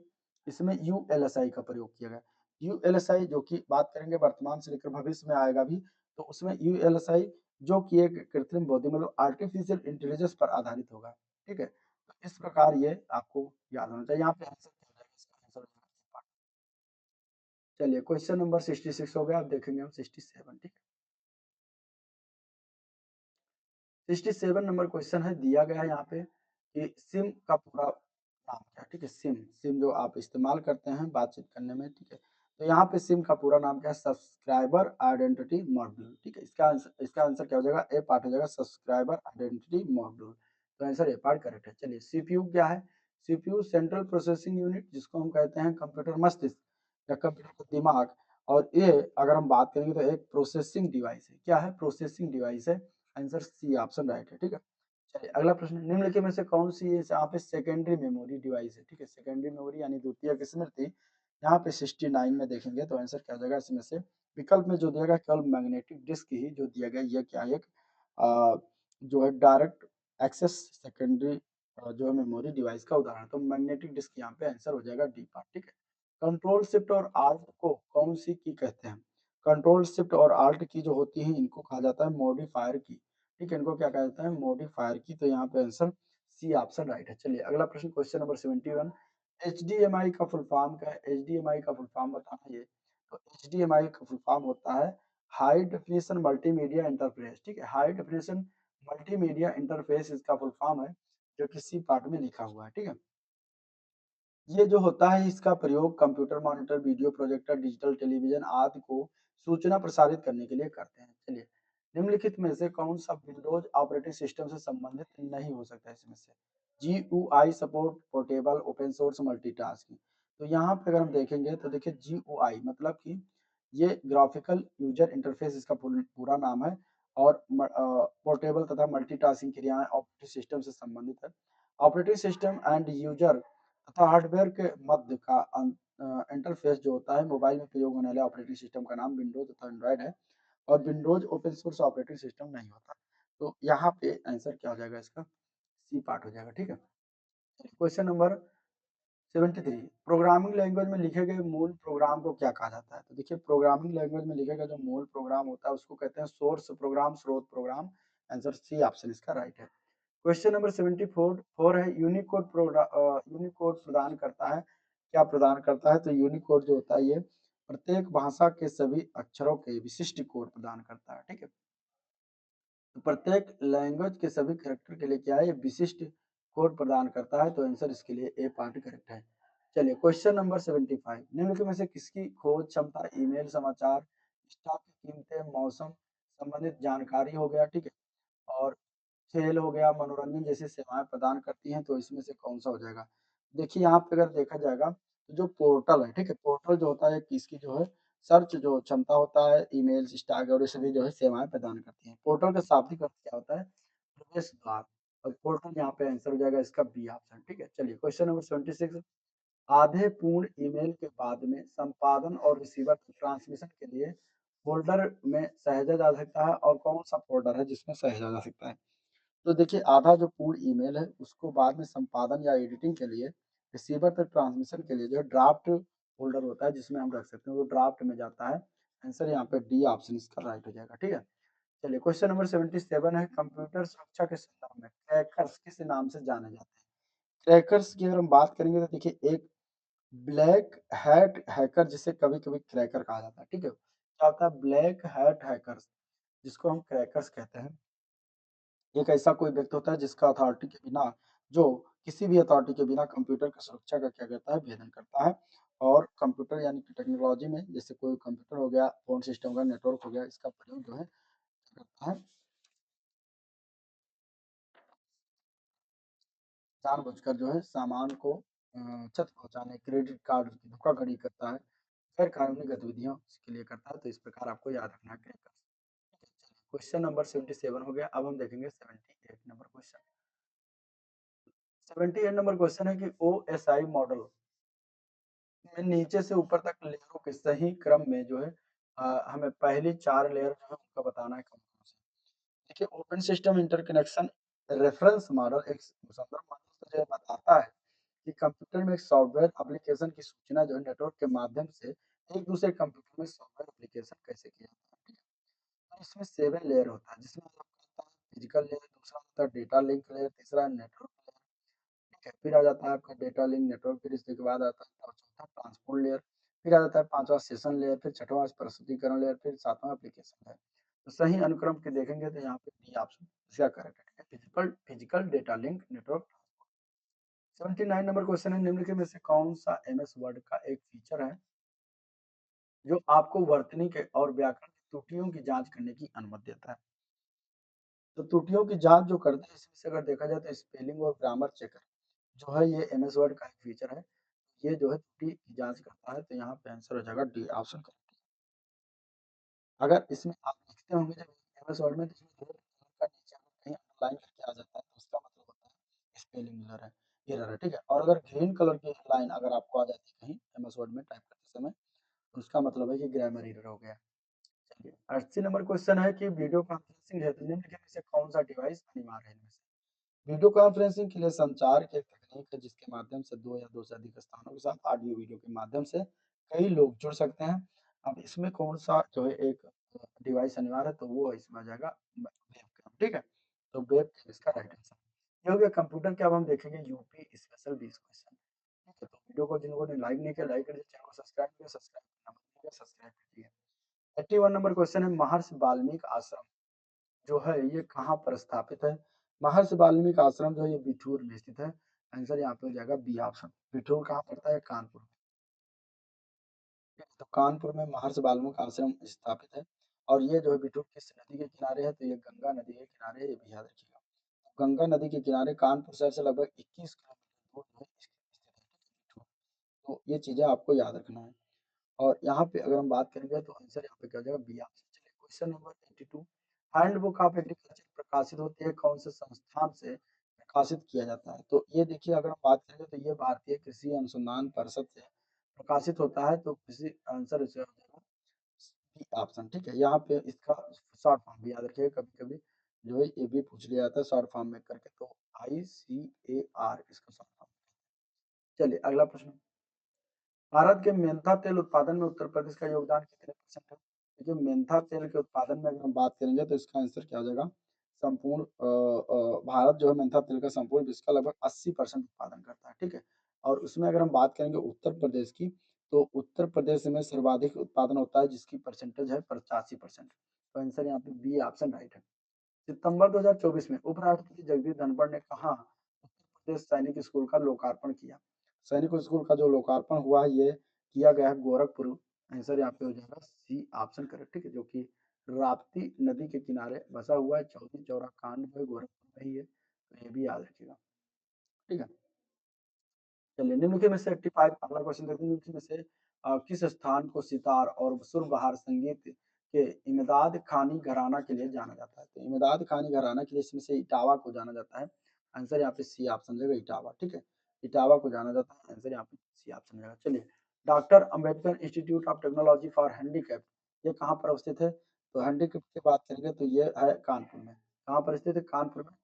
इसमें यूएलएसआई का प्रयोग किया गया। यूएलएसआई जो कि बात करेंगे वर्तमान से लेकर भविष्य में आएगा भी, तो उसमें यूएलएसआई जो कि एक कृत्रिम बुद्धि मतलब आर्टिफिशियल इंटेलिजेंस पर आधारित होगा, ठीक है? तो इस प्रकार ये आपको याद होना चाहिए। यहाँ पे आंसर क्या हो जाएगा, इसका आंसर हो जाएगा। चलिए क्वेश्चन नंबर 66 हो गया, अब देखेंगे हम 67, ठीक है? 67 नंबर क्वेश्चन है, दिया गया है यहाँ पे कि सिम का पूरा नाम क्या है, ठीक है? सिम सिम जो आप इस्तेमाल करते हैं बातचीत करने में, ठीक है? तो यहाँ पे सिम का पूरा नाम क्या है? सब्सक्राइबर आइडेंटिटी मॉड्यूल, ठीक है? इसका आंसर क्या हो जाएगा? ए पार्ट हो जाएगा सब्सक्राइबर आइडेंटिटी मॉड्यूल। तो आंसर ए पार्ट करेक्ट है। चलिए सीपीयू क्या है? सीपीयू सेंट्रल प्रोसेसिंग यूनिट जिसको हम कहते हैं कंप्यूटर मस्तिष्क या कंप्यूटर का दिमाग। और ये अगर हम बात करेंगे तो एक प्रोसेसिंग डिवाइस है। क्या है? प्रोसेसिंग डिवाइस है। आंसर सी ऑप्शन राइट है, ठीक है? चलिए अगला प्रश्न, निम्नलिखित में से कौन सी यहाँ पे सेकेंडरी मेमोरी डिवाइस है, ठीक है? सेकेंडरी मेमोरी यानी द्वितीयक स्मृति। यहाँ पे 69 में देखेंगे तो आंसर क्या हो जाएगा इसमें से? विकल्प में जो दिया गया केवल मैग्नेटिक डिस्क ही जो दिया गया, ये क्या है? एक जो है डायरेक्ट एक्सेस सेकेंडरी जो है मेमोरी डिवाइस का उदाहरण। तो मैग्नेटिक डिस्क यहाँ पे आंसर हो जाएगा डी पार्ट, ठीक है? कंट्रोल शिफ्ट और आल्ट को कौन सी की कहते हैं? कंट्रोल शिफ्ट और आल्ट की जो होती है इनको कहा जाता है मॉडिफायर की, ठीक है? इनको क्या कहा जाता है? मॉडिफायर की। तो यहाँ पे आंसर सी ऑप्शन राइट है। चलिए अगला प्रश्न, क्वेश्चन नंबर 71, एचडीएमआई का फुल फॉर्म क्या है? एचडीएमआई का फुल फॉर्म बताना ये। तो एचडीएमआई का फुल फॉर्म होता है हाई डेफिनेशन मल्टीमीडिया इंटरफेस, ठीक है? हाई डेफिनेशन मल्टीमीडिया इंटरफेस इसका फुल फॉर्म है जो कि सी पार्ट में लिखा हुआ है, ठीक है? ये जो होता है इसका प्रयोग computer monitor, video projector, digital television आदि को सूचना प्रसारित करने के लिए करते हैं। चलिए निम्नलिखित में से कौन सा विंडोज ऑपरेटिंग सिस्टम से संबंधित नहीं हो सकता है इसमें से? GUI support portable open source multitasking. तो यहाँ पे अगर हम देखेंगे तो देखिए GUI मतलब कि ये ग्राफिकल यूजर इंटरफेस इसका पूरा नाम है। और पोर्टेबल तथा मल्टीटास्किंग क्रियाएं ऑपरेटिंग सिस्टम से संबंधित है। ऑपरेटिंग सिस्टम एंड यूजर तथा हार्डवेयर के मध्य का इंटरफेस जो होता है, मोबाइल में प्रयोग होने वाले ऑपरेटिंग सिस्टम का नाम विंडोज तथा एंड्रॉइड है। और Windows open source operating system नहीं होता। तो यहाँ पे आंसर क्या हो जाएगा इसका? सी पार्ट हो जाएगा, ठीक है? क्वेश्चन नंबर 73, प्रोग्रामिंग लैंग्वेज में लिखे गए मूल प्रोग्राम को क्या कहा जाता है? तो देखिए प्रोग्रामिंग लैंग्वेज में लिखे गए जो मूल प्रोग्राम होता है उसको कहते हैं सोर्स प्रोग्राम, स्रोत प्रोग्राम। आंसर सी ऑप्शन इसका राइट है। क्वेश्चन नंबर 74 फोर है, यूनिकोड प्रदान करता है। क्या प्रदान करता है? तो यूनिकोड जो होता है ये प्रत्येक भाषा के सभी अक्षरों के विशिष्ट कोड प्रदान करता है, ठीक है? तो प्रत्येक लैंग्वेज के सभी कैरेक्टर के लिए क्या है? ये विशिष्ट कोड प्रदान करता है। तो आंसर इसके लिए ए पार्ट करेक्ट है। चलिए क्वेश्चन नंबर 75, निम्नलिखित में से किसकी खोज क्षमता ईमेल, समाचार, स्टॉक की कीमतें, मौसम संबंधित जानकारी हो गया, ठीक है? और खेल हो गया, मनोरंजन जैसी सेवाएँ प्रदान करती हैं, तो इसमें से कौन-सा हो जाएगा? देखिए यहाँ पे अगर देखा जाएगा तो जो पोर्टल है, ठीक है? पोर्टल जो होता है किसकी जो है सर्च जो क्षमता होता है, ईमेल, स्टैक और ये सभी जो है सेवाएँ प्रदान करती हैं। पोर्टल का शाब्दिक अर्थ क्या होता है? प्रवेश द्वार। और पोर्टल यहाँ पे आंसर हो जाएगा इसका बी ऑप्शन, ठीक है? चलिए क्वेश्चन नंबर 76, आधे पूर्ण ईमेल के बाद में संपादन और रिसीवर ट्रांसमिशन के लिए फ़ोल्डर में सहेजा जा सकता है और कौन-सा फ़ोल्डर है जिसमें सहेजा जा सकता है? तो देखिए आधा जो पूर्ण ईमेल है उसको बाद में संपादन या एडिटिंग के लिए रिसीवर तक ट्रांसमिशन के लिए जो है ड्राफ्ट फ़ोल्डर होता है जिसमें हम रख सकते हैं, वो ड्राफ्ट में जाता है। आंसर यहाँ पे डी ऑप्शन इसका राइट हो जाएगा, ठीक है? चलिए क्वेश्चन नंबर 77 है, कंप्यूटर सुरक्षा के संदर्भ में क्रैकर्स किस नाम से जाने जाते हैं? क्रैकर्स की अगर हम बात करेंगे तो देखिए एक ब्लैक हैट हैकर जिसे कभी-कभी क्रैकर कहा जाता है, ठीक है? क्या होता है ब्लैक हैट हैकर्स जिसको हम क्रैकर्स कहते हैं। एक ऐसा कोई व्यक्ति होता है जिसका अथॉरिटी के बिना जो किसी भी अथॉरिटी के बिना कंप्यूटर की सुरक्षा का क्या करता है भेदन करता है और कंप्यूटर यानी कि टेक्नोलॉजी में जैसे कोई कंप्यूटर हो गया, फ़ोन सिस्टम हो गया, नेटवर्क हो गया, इसका प्रयोग जो है करता है जानबूझकर जो है सामान को क्षति पहुँचाने, क्रेडिट कार्ड की धोखाधड़ी करता है, गैर कानूनी गतिविधियों के लिए करता है, तो इस प्रकार आपको याद रखना है क्रैकर्स। क्वेश्चन नंबर 77 हो गया, अब हम देखेंगे 78 नंबर क्वेश्चन। 78 नंबर क्वेश्चन है कि ओएसआई मॉडल में नीचे से ऊपर तक लेयरों के सही क्रम में जो है हमें पहली 4 लेयर जो है उनका बताना है कौन-कौन से। देखिए open system interconnection reference model एक संदर्भ मॉडल जो बताता है कि कंप्यूटर में एक सॉफ्टवेयर एप्लीकेशन की सूचना जो है नेटवर्क के माध्यम से एक दूसरे कंप्यूटर में सॉफ्टवेयर एप्लीकेशन कैसे किया जाता है। तो इसमें 7 लेयर होता है जिसमें आपका होता है फिजिकल लेयर, दूसरा होता है डेटा लिंक लेयर, तीसरा नेटवर्क लेयर, ठीक है? फिर आ जाता है आपका डेटा लिंक नेटवर्क, फिर इसके बाद आता है चौथा ट्रांसपोर्ट लेयर, फिर आ जाता है 5वां सेशन लेयर, फिर 6वां प्रस्तुतीकरण लेयर, फिर 7वां एप्लीकेशन लेयर। तो सही अनुक्रम के देखेंगे तो यहाँ पे डी ऑप्शन इसका करेक्ट है, ठीक है? Physical physical data link network. 79 number question है, निम्नलिखित में से कौन सा एमएस वर्ड का एक फीचर है जो आपको वर्तनी के और व्याकरण की त्रुटियों की जांच करने की अनुमति देता है? तो त्रुटियों की जांच जो करते हैं इसमें से अगर देखा जाए तो स्पेलिंग और ग्रामर चेकर जो है ये एमएस वर्ड का एक फीचर है। ये जो है त्रुटि की जांच करता है, तो यहाँ पे आंसर हो जाएगा डी ऑप्शन करेक्ट। अगर इसमें आप लिखते होंगे जब एमएस वर्ड में तो इसमें रेड कलर का नीचे अगर कहीं अंडरलाइन करके आ जाता है तो उसका मतलब होता है स्पेलिंग एरर है, ठीक है? और अगर ग्रीन कलर की लाइन अगर आपको आ जाती है कहीं एमएस वर्ड में टाइप करते समय तो उसका मतलब है कि ग्रामर एरर हो गया। चलिए 80 नंबर क्वेश्चन है कि वीडियो कॉन्फ्रेंसिंग हेतु निम्नलिखित में से कौन सा डिवाइस अनिवार्य है इनमें से? वीडियो कॉन्फ्रेंसिंग के लिए संचार की एक तकनीक है जिसके माध्यम से दो या दो से अधिक स्थानों के साथ ऑडियो वीडियो के माध्यम से कई लोग जुड़ सकते हैं। अब इसमें कौन सा जो है एक डिवाइस अनिवार्य है तो वो इसमें आ जाएगा वेबकैम, ठीक है? तो वेबकैम इसका राइट आंसर। ये हो गया कंप्यूटर के। अब हम देखेंगे यूपी स्पेशल 20 क्वेश्चन, ठीक है? तो वीडियो को जिन लोगों ने लाइक नहीं किया लाइक कर दीजिए, चैनल को सब्सक्राइब किया सब्सक्राइब करना मत भूलिएगा, सब्सक्राइब कर दिए। 81 नंबर क्वेश्चन है, महर्षि वाल्मीकि आश्रम जो है ये कहाँ पर स्थापित है? महर्षि वाल्मीकि आश्रम जो है ये बिठूर में स्थित है। आंसर यहाँ पे हो जाएगा बी ऑप्शन। बिठूर कहाँ पड़ता है? कानपुर में। ठीक है, तो कानपुर में महर्षि वाल्मीकि आश्रम स्थापित है और ये जो है बिठूर किस नदी के किनारे है? तो ये गंगा नदी के किनारे है, ये भी याद रखिएगा। तो गंगा नदी के किनारे कानपुर शहर से लगभग 21 किलोमीटर दूर जो है स्थित है बिठूर। तो ये चीजें आपको याद रखना है। और यहाँ पे अगर हम बात करेंगे तो आंसर यहाँ पे क्या हो जाएगा? B option. चलिए question number 82, handbook of agriculture प्रकाशित होती है कौन से संस्थान से प्रकाशित किया जाता है? तो ये देखिए अगर हम बात करेंगे तो ये भारतीय कृषि अनुसंधान परिषद से प्रकाशित होता है, तो कृषि आंसर इसका हो जाएगा बी ऑप्शन, ठीक है? यहाँ पे इसका शॉर्ट फॉर्म भी याद रखिएगा, कभी-कभी जो है ये भी पूछ लिया जाता है शॉर्ट फॉर्म में करके, तो ICAR इसका शॉर्ट फॉर्म। चलिए अगला प्रश्न, भारत के मेंथा तेल उत्पादन में उत्तर प्रदेश का योगदान कितने परसेंट है? देखिए मेंथा तेल के उत्पादन में अगर हम बात करेंगे तो इसका आंसर क्या हो जाएगा? संपूर्ण भारत जो है मेंथा तेल का संपूर्ण विश्व का लगभग 80% उत्पादन करता है, ठीक है? और उसमें अगर हम बात करेंगे उत्तर प्रदेश की, तो उत्तर प्रदेश में सर्वाधिक उत्पादन होता है जिसकी परसेंटेज है 85%। तो आंसर यहाँ पे बी ऑप्शन राइट है। सितंबर 2024 में उपराष्ट्रपति जगदीप धनखड़ ने कहा उत्तर प्रदेश सैनिक स्कूल का लोकार्पण किया? सैनिक स्कूल का जो लोकार्पण हुआ है ये किया गया है गोरखपुर। आंसर यहाँ पे हो जाएगा सी ऑप्शन करेक्ट, ठीक है? जो कि राप्ती नदी के किनारे बसा हुआ है। चौरी चौरा कांड जो है गोरखपुर में ही है, तो ये भी याद रखिएगा, ठीक है? चलिए निम्नलिखित में से 85 अगला क्वेश्चन देखते हैं, निम्नलिखित में से किस स्थान को सितार और सुरबहार संगीत के इमदाद खानी घराना के लिए जाना जाता है? तो इमदाद खानी घराना के लिए इसमें से इटावा को जाना जाता है। आंसर यहाँ पे सी ऑप्शन हो जाएगा इटावा, ठीक है? इटावा को जाना जाता है, आंसर यहाँ पे सी ऑप्शन हो जाएगा। चलिए, doctor Ambedkar institute of technology for handicapped ये कहाँ पर अवस्थित है? तो हैंडीकैप्ड की बात करेंगे तो ये है कानपुर में। कहाँ पर स्थित है? कानपुर में।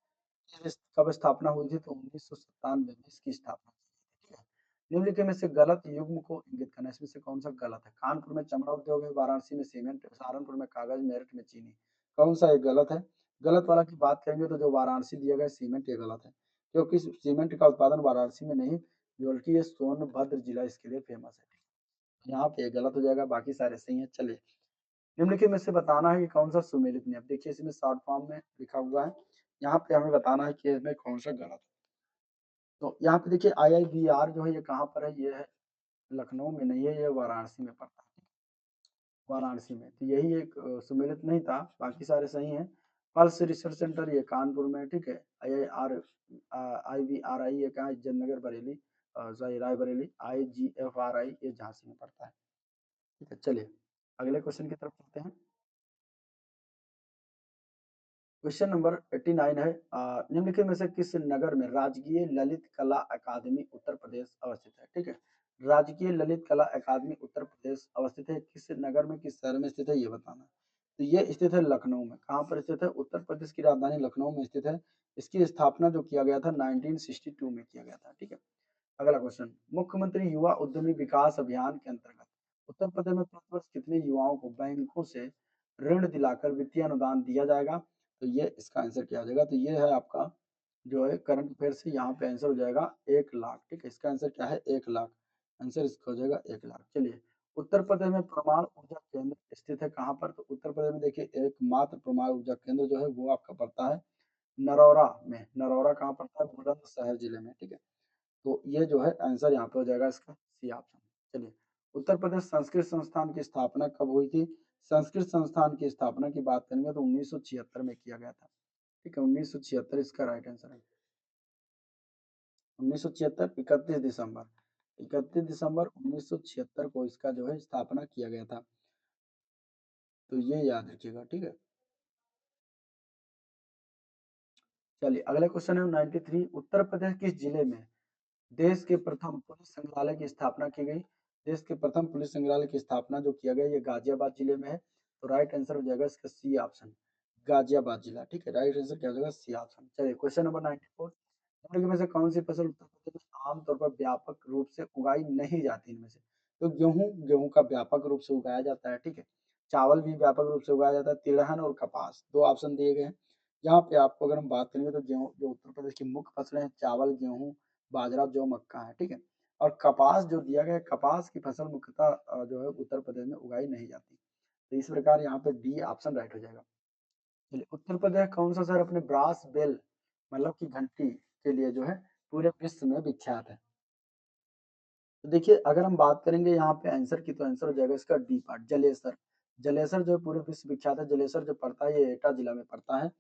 कब स्थापना हुई थी? तो 1997 में इसकी स्थापना की गई थी, ठीक है? निम्नलिखित में से गलत युग्म को इंगित करना है, इसमें से कौन सा गलत है? कानपुर में चमड़ा उद्योग है, वाराणसी में सीमेंट, सहारनपुर में कागज, मेरठ में चीनी। कौन सा ये गलत है? गलत वाला की बात करेंगे तो जो वाराणसी दिया गया सीमेंट ये गलत है, क्योंकि सीमेंट का उत्पादन वाराणसी में नहीं बल्कि ये सोनभद्र जिला इसके लिए फेमस है। यहाँ पे ये गलत हो जाएगा, बाकी सारे सही है। चलिए, निम्नलिखित में से बताना है कि कौन सा सुमेलित नियम, देखिए इसमें शॉर्ट फॉर्म में लिखा हुआ है, यहाँ पे हमें बताना है कि इसमें कौन सा गलत है। तो यहाँ पे देखिए IIBR जो है ये कहाँ पर है? ये है लखनऊ में नहीं है, ये वाराणसी में पड़ता है, वाराणसी में। तो यही एक सुमेलित नहीं था, बाकी सारे सही हैं। पल्स रिसर्च सेंटर ये कानपुर में है, ठीक है? IIBRI ये कहाँ है? इज्जतनगर बरेली, सॉरी रायबरेली। IGFRI ये झांसी में पड़ता है, ठीक है? चलिए अगले क्वेश्चन की तरफ चलते हैं। क्वेश्चन नंबर 89 है, निम्नलिखित में से किस नगर में राजकीय ललित कला अकादमी उत्तर प्रदेश अवस्थित है? ठीक है, राजकीय ललित कला अकादमी उत्तर प्रदेश अवस्थित है, किस नगर में, किस शहर में स्थित है ये बताना। तो ये स्थित है लखनऊ में। कहाँ पर स्थित है? उत्तर प्रदेश की राजधानी लखनऊ में स्थित है। इसकी स्थापना जो किया गया था 1962 में किया गया था, ठीक है? अगला क्वेश्चन, मुख्यमंत्री युवा उद्यमी विकास अभियान के अंतर्गत उत्तर प्रदेश में प्रतिवर्ष कितने युवाओं को बैंकों से ऋण दिलाकर वित्तीय अनुदान दिया जाएगा? तो ये इसका आंसर क्या हो जाएगा? तो ये है आपका जो है करंट अफेयर से, यहाँ पे आंसर हो जाएगा 1 लाख, ठीक है? इसका आंसर क्या है? 1 लाख, आंसर इसका हो जाएगा 1 लाख। चलिए, उत्तर प्रदेश में परमाणु ऊर्जा केंद्र स्थित है कहाँ पर? तो उत्तर प्रदेश में देखिए एकमात्र परमाणु ऊर्जा केंद्र जो है वो आपका पड़ता है नरौरा में। नरौरा कहाँ पड़ता है? बुलंदशहर जिले में, ठीक है? तो ये जो है आंसर यहाँ पे हो जाएगा इसका सी ऑप्शन। चलिए, उत्तर प्रदेश संस्कृत संस्थान की स्थापना कब हुई थी? संस्कृत संस्थान की स्थापना की बात करेंगे तो 1976 में किया गया था, ठीक है? 1976 इसका राइट आंसर है। 1976 31 दिसंबर 1976 को इसका जो है स्थापना किया गया था, तो ये याद रखिएगा, ठीक है? चलिए अगला क्वेश्चन है 93, उत्तर प्रदेश किस जिले में देश के प्रथम पुलिस संग्रहालय की स्थापना की गई? देश के प्रथम पुलिस संग्रहालय की स्थापना जो किया गया ये गाजियाबाद जिले में है, तो राइट आंसर हो जाएगा इसका सी ऑप्शन, गाजियाबाद जिला, ठीक है? राइट आंसर क्या हो जाएगा? C option. चलिए क्वेश्चन नंबर 94, निम्नलिखित में से कौन सी फसल उत्तर प्रदेश में आमतौर पर व्यापक रूप से उगाई नहीं जाती इनमें से? तो गेहूं का व्यापक रूप से उगाया जाता है, ठीक है? चावल भी व्यापक रूप से उगाया जाता है, तिलहन और कपास, दो ऑप्शन दिए गए हैं। यहाँ पे आपको अगर हम बात करेंगे तो गेहूं जो उत्तर प्रदेश की मुख्य फसलें हैं, चावल, गेहूं, बाजरा, जौ, मक्का है, ठीक है? और कपास जो दिया गया है, कपास की फसल मुख्यतः जो है उत्तर प्रदेश में उगाई नहीं जाती, तो इस प्रकार यहाँ पे डी ऑप्शन राइट हो जाएगा। चलिए, उत्तर प्रदेश कौन सा शहर अपने ब्रास बेल मतलब की घंटी के लिए जो है पूरे विश्व में विख्यात है? तो देखिए अगर हम बात करेंगे यहाँ पे आंसर की, तो आंसर हो जाएगा इसका डी पार्ट, जलेसर। जलेसर जो है पूरे विश्व विख्यात है। जलेसर जो पड़ता है ये एटा जिला में पड़ता है,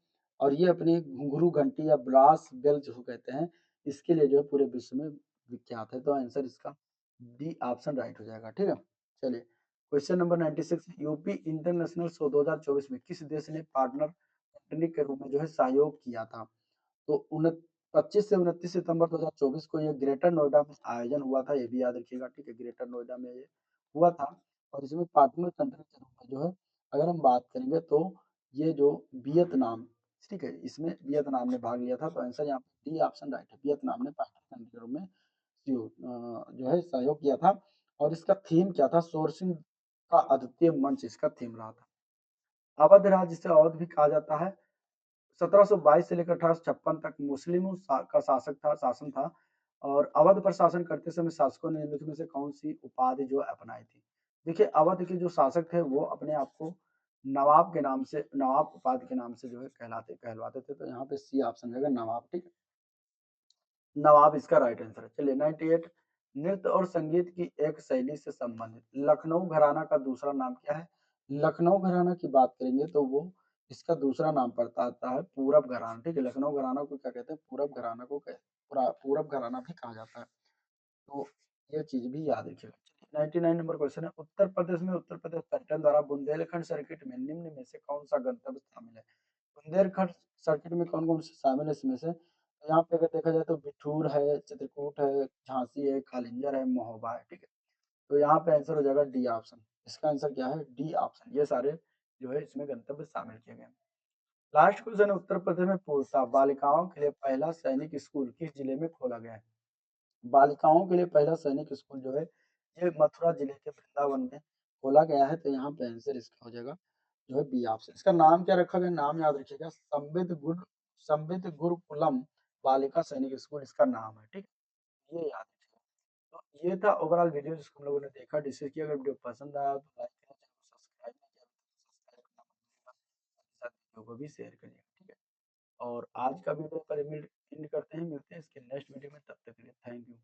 और ये अपनी घुंघरू घंटी या ब्रास बेल जो कहते हैं इसके लिए जो है पूरे विश्व में विख्यात है, तो आंसर इसका डी ऑप्शन राइट हो जाएगा, ठीक है? चलिए question number 96, UP international show 2024 में किस देश ने पार्टनर कंट्री के रूप में जो है सहयोग किया था? तो 25 से 29 सितंबर 2024 को ये ग्रेटर नोएडा में आयोजन हुआ था, ये भी याद रखिएगा, ठीक है? ग्रेटर नोएडा में ये हुआ था, और इसमें पार्टनर कंट्री के रूप में जो है अगर हम बात करेंगे तो ये जो वियतनाम, ठीक है, इसमें वियतनाम ने भाग लिया था, तो आंसर यहाँ पे डी ऑप्शन राइट है। वियतनाम ने पार्टनर कंट्री के रूप में जो है सहयोग किया था, और इसका थीम क्या था? सोर्सिंग का अद्वितीय मंच इसका थीम रहा था। अवध राज्य जिसे अवध भी कहा जाता है, 1722 से लेकर 1856 तक मुस्लिमों का शासन था, और अवध पर शासन करते समय शासकों ने निम्नलिखित में से कौन सी उपाधि जो अपनाई थी? देखिए अवध के जो शासक थे वो अपने आप को नवाब के नाम से, नवाब उपाधि के नाम से जो है कहलवाते थे, तो यहाँ पे सी ऑप्शन रहेगा नवाब, ठीक है? नवाब इसका राइट आंसर है। चलिए 98, नृत्य और संगीत की एक शैली से संबंधित लखनऊ घराना का दूसरा नाम क्या है? लखनऊ घराना की बात करेंगे तो वो इसका दूसरा नाम पड़ता आता है पूरब घराना, ठीक है? लखनऊ घराना को क्या कहते हैं? पूरब घराना को पूरब घराना भी कहा जाता है, तो ये चीज भी याद रखिएगा। 99 नंबर क्वेश्चन है, उत्तर प्रदेश में उत्तर प्रदेश पर्यटन द्वारा बुंदेलखंड सर्किट में निम्न में से कौन सा गंतव्य शामिल है? बुंदेलखंड सर्किट में कौन कौन से शामिल है इसमें से? तो यहाँ पे अगर देखा जाए तो बिठूर है, चित्रकूट है, झांसी है, कालिंजर है, महोबा है। ठीक है, तो यहाँ पे आंसर हो जाएगा डी ऑप्शन। इसका आंसर क्या है? D option. ये सारे जो है इसमें गंतव्य शामिल किए गए हैं। लास्ट क्वेश्चन है, उत्तर प्रदेश में पूर्णतः बालिकाओं के लिए पहला सैनिक स्कूल किस जिले में खोला गया है? बालिकाओं के लिए पहला सैनिक स्कूल जो है ये मथुरा जिले के वृंदावन में खोला गया है। तो यहाँ पे आंसर इसका हो जाएगा जो है बी ऑप्शन। इसका नाम क्या रखा गया? नाम याद रखिएगा, संविद गुरुकुलम बालिका सैनिक स्कूल इसका नाम है। ठीक है, ये याद रखिएगा। तो ये था ओवरऑल वीडियो जिसको हम लोगों ने देखा, डिस्कस किया। अगर वीडियो पसंद आया तो लाइक करें, चैनल को सब्सक्राइब नहीं किया तो सब्सक्राइब करना मत भूलिएगा, साथ वीडियो को भी शेयर करिएगा। ठीक है, और आज का वीडियो पर एंड करते हैं, मिलते हैं इसके नेक्स्ट वीडियो में, तब तक के लिए थैंक यू।